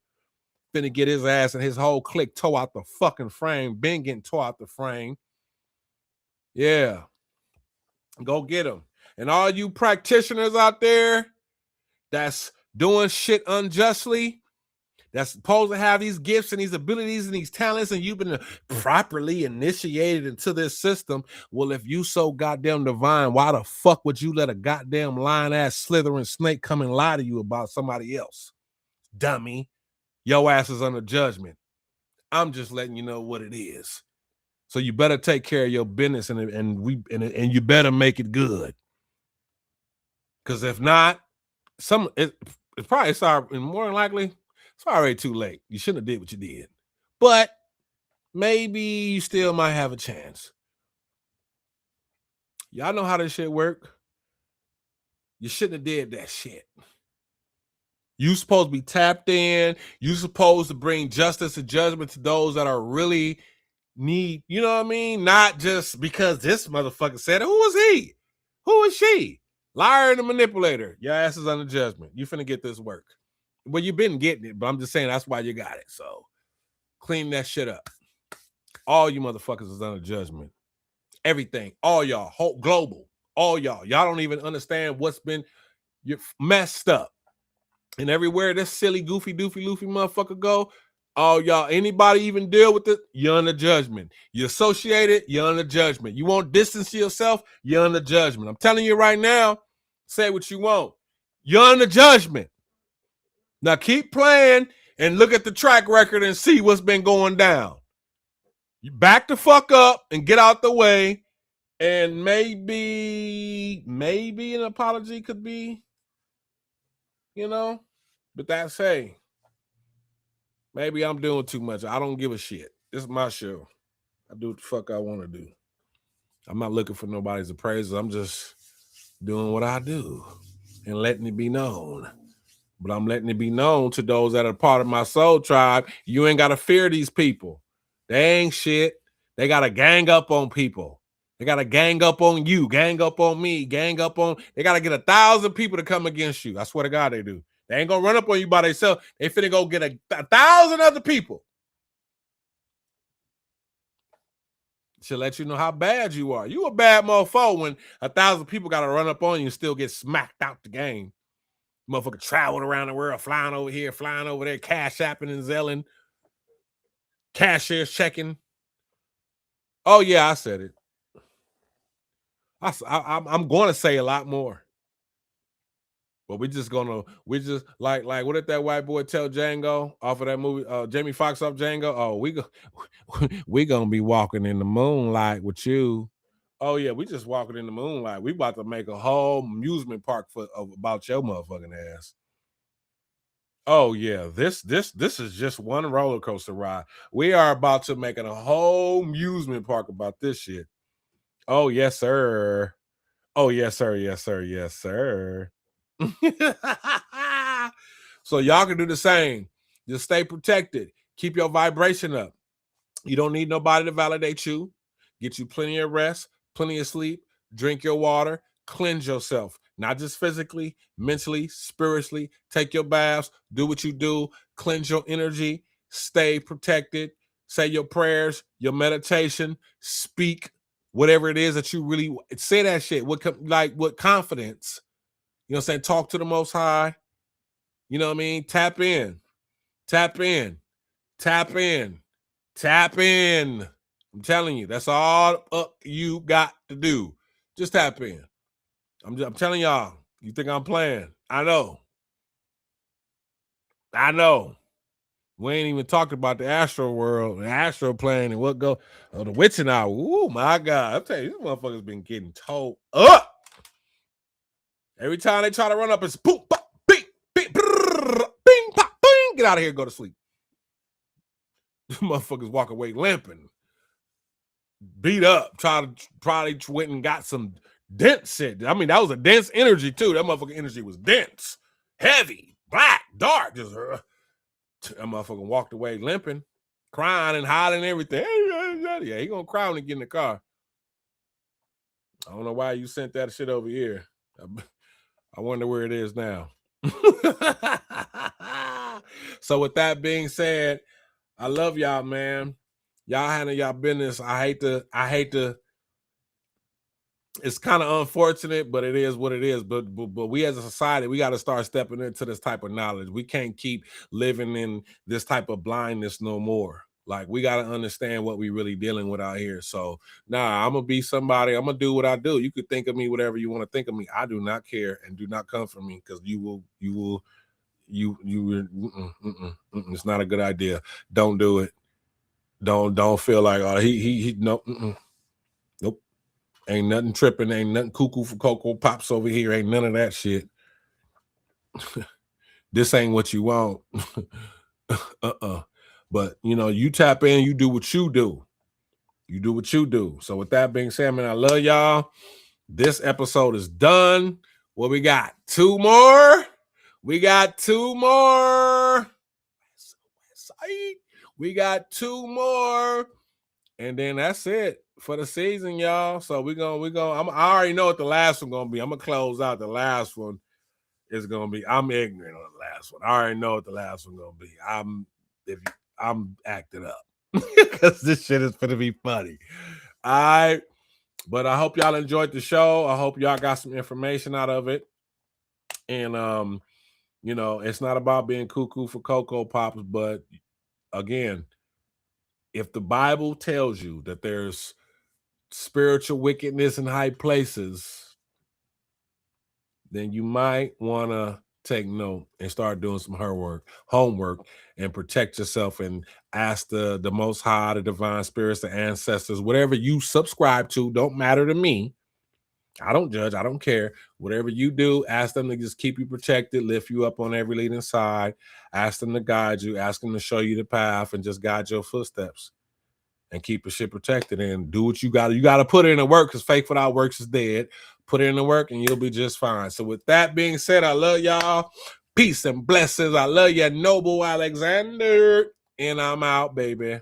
Finna get his ass and his whole clique tore out the fucking frame. Been getting tore out the frame. Yeah. Go get him. And all you practitioners out there that's doing shit unjustly, that's supposed to have these gifts and these abilities and these talents, and you've been properly initiated into this system. Well, if you so goddamn divine, why the fuck would you let a goddamn lying ass slithering snake come and lie to you about somebody else? Dummy. Your ass is under judgment. I'm just letting you know what it is. So you better take care of your business and you better make it good. Because if not, it's probably and more than likely, it's already too late. You shouldn't have did what you did. But maybe you still might have a chance. Y'all know how this shit work. You shouldn't have did that shit. You supposed to be tapped in. You supposed to bring justice and judgment to those that are really need, you know what I mean? Not just because this motherfucker said it. Who is he? Who is she? Liar and a manipulator. Your ass is under judgment. You finna get this work. Well, you've been getting it, but I'm just saying that's why you got it. So clean that shit up. All you motherfuckers is under judgment. Everything. All y'all. Whole global. All y'all. Y'all don't even understand what's been messed up. And everywhere this silly, goofy, doofy, loofy motherfucker go, all y'all, anybody even deal with it, you're under judgment. You associate it, you're under judgment. You won't distance yourself, you're under judgment. I'm telling you right now, say what you want. You're under judgment. Now keep playing and look at the track record and see what's been going down. You back the fuck up and get out the way, and maybe an apology could be, but that's hey. Maybe I'm doing too much. I don't give a shit. This is my show. I do what the fuck I want to do. I'm not looking for nobody's appraisal. I'm just doing what I do and letting it be known. But I'm letting it be known to those that are part of my soul tribe. You ain't got to fear these people. They ain't shit. They got to gang up on people. They got to gang up on you, gang up on me, gang up on. They got to get 1,000 people to come against you. I swear to God they do. They ain't going to run up on you by themselves. They finna go get 1,000 other people. Should let you know how bad you are. You a bad motherfucker when 1,000 people got to run up on you and still get smacked out the game. Motherfucker traveling around the world, flying over here, flying over there, cash apping and zelling, cashiers checking. Oh yeah, I said it. I'm going to say a lot more. But we just like what did that white boy tell Django off of that movie? Jamie Foxx off Django. Oh, we gonna be walking in the moonlight with you. Oh yeah, we just walking in the moonlight. We about to make a whole amusement park about your motherfucking ass. Oh yeah, this is just one roller coaster ride. We are about to make a whole amusement park about this shit. Oh yes, sir. Oh yes, sir. Yes, sir. Yes, sir. So y'all can do the same. Just stay protected. Keep your vibration up. You don't need nobody to validate you. Get you plenty of rest, plenty of sleep, drink your water, cleanse yourself, not just physically, mentally, spiritually. Take your baths, do what you do, cleanse your energy, stay protected, say your prayers, your meditation, speak whatever it is that you really say that shit. With confidence. You know what I'm saying? Talk to the Most High. You know what I mean? Tap in. Tap in. Tap in. Tap in. I'm telling you, that's all you got to do. Just tap in. I'm telling y'all, you think I'm playing? I know. We ain't even talked about the astral world, the astral plane, and what go. Oh, the witching hour. Oh my God. I'm telling you, these motherfuckers been getting told up. Every time they try to run up, it's boom, pop, bing, bing, brrr, bing, pop, bing. Get out of here, go to sleep. Motherfuckers walk away limping, beat up, probably went and got some dense shit. I mean, that was a dense energy too. That motherfucking energy was dense, heavy, black, dark. Just that motherfucker walked away limping, crying and hiding and everything. Yeah, he gonna cry when he get in the car. I don't know why you sent that shit over here. I wonder where it is now. So with that being said, I love y'all, man. Y'all handle y'all business. I hate to it's kind of unfortunate, but it is what it is. But we as a society, we got to start stepping into this type of knowledge. We can't keep living in this type of blindness no more. Like, we got to understand what we really dealing with out here. So, nah, I'm gonna be somebody. I'm gonna do what I do. You could think of me whatever you want to think of me. I do not care, and do not come for me, because it's not a good idea. Don't do it. Don't feel like, oh, he no. Nope. Ain't nothing tripping. Ain't nothing cuckoo for Cocoa Pops over here. Ain't none of that shit. This ain't what you want. But, you tap in, you do what you do. You do what you do. So with that being said, man, I love y'all. This episode is done. What we got? 2 more? We got 2 more. We got 2 more. And then that's it for the season, y'all. So I already know what the last one gonna be. I'm gonna close out the last one. Is gonna be. I'm ignorant on the last one. I already know what the last one gonna be. I'm acting up because this shit is gonna be funny. All right, but I hope y'all enjoyed the show. I hope y'all got some information out of it. And it's not about being cuckoo for Cocoa Pops, but again, if the Bible tells you that there's spiritual wickedness in high places, then you might want to take note and start doing some homework, and protect yourself, and ask the Most High, the divine spirits, the ancestors, whatever you subscribe to. Don't matter to me. I don't judge. I don't care. Whatever you do, ask them to just keep you protected, lift you up on every leading side. Ask them to guide you. Ask them to show you the path and just guide your footsteps. And keep your shit protected, and do what you got. You got to put it in the work, because faith without works is dead. Put it in the work and you'll be just fine. So with that being said, I love y'all. Peace and blessings. I love you, Noble Alexander. And I'm out, baby.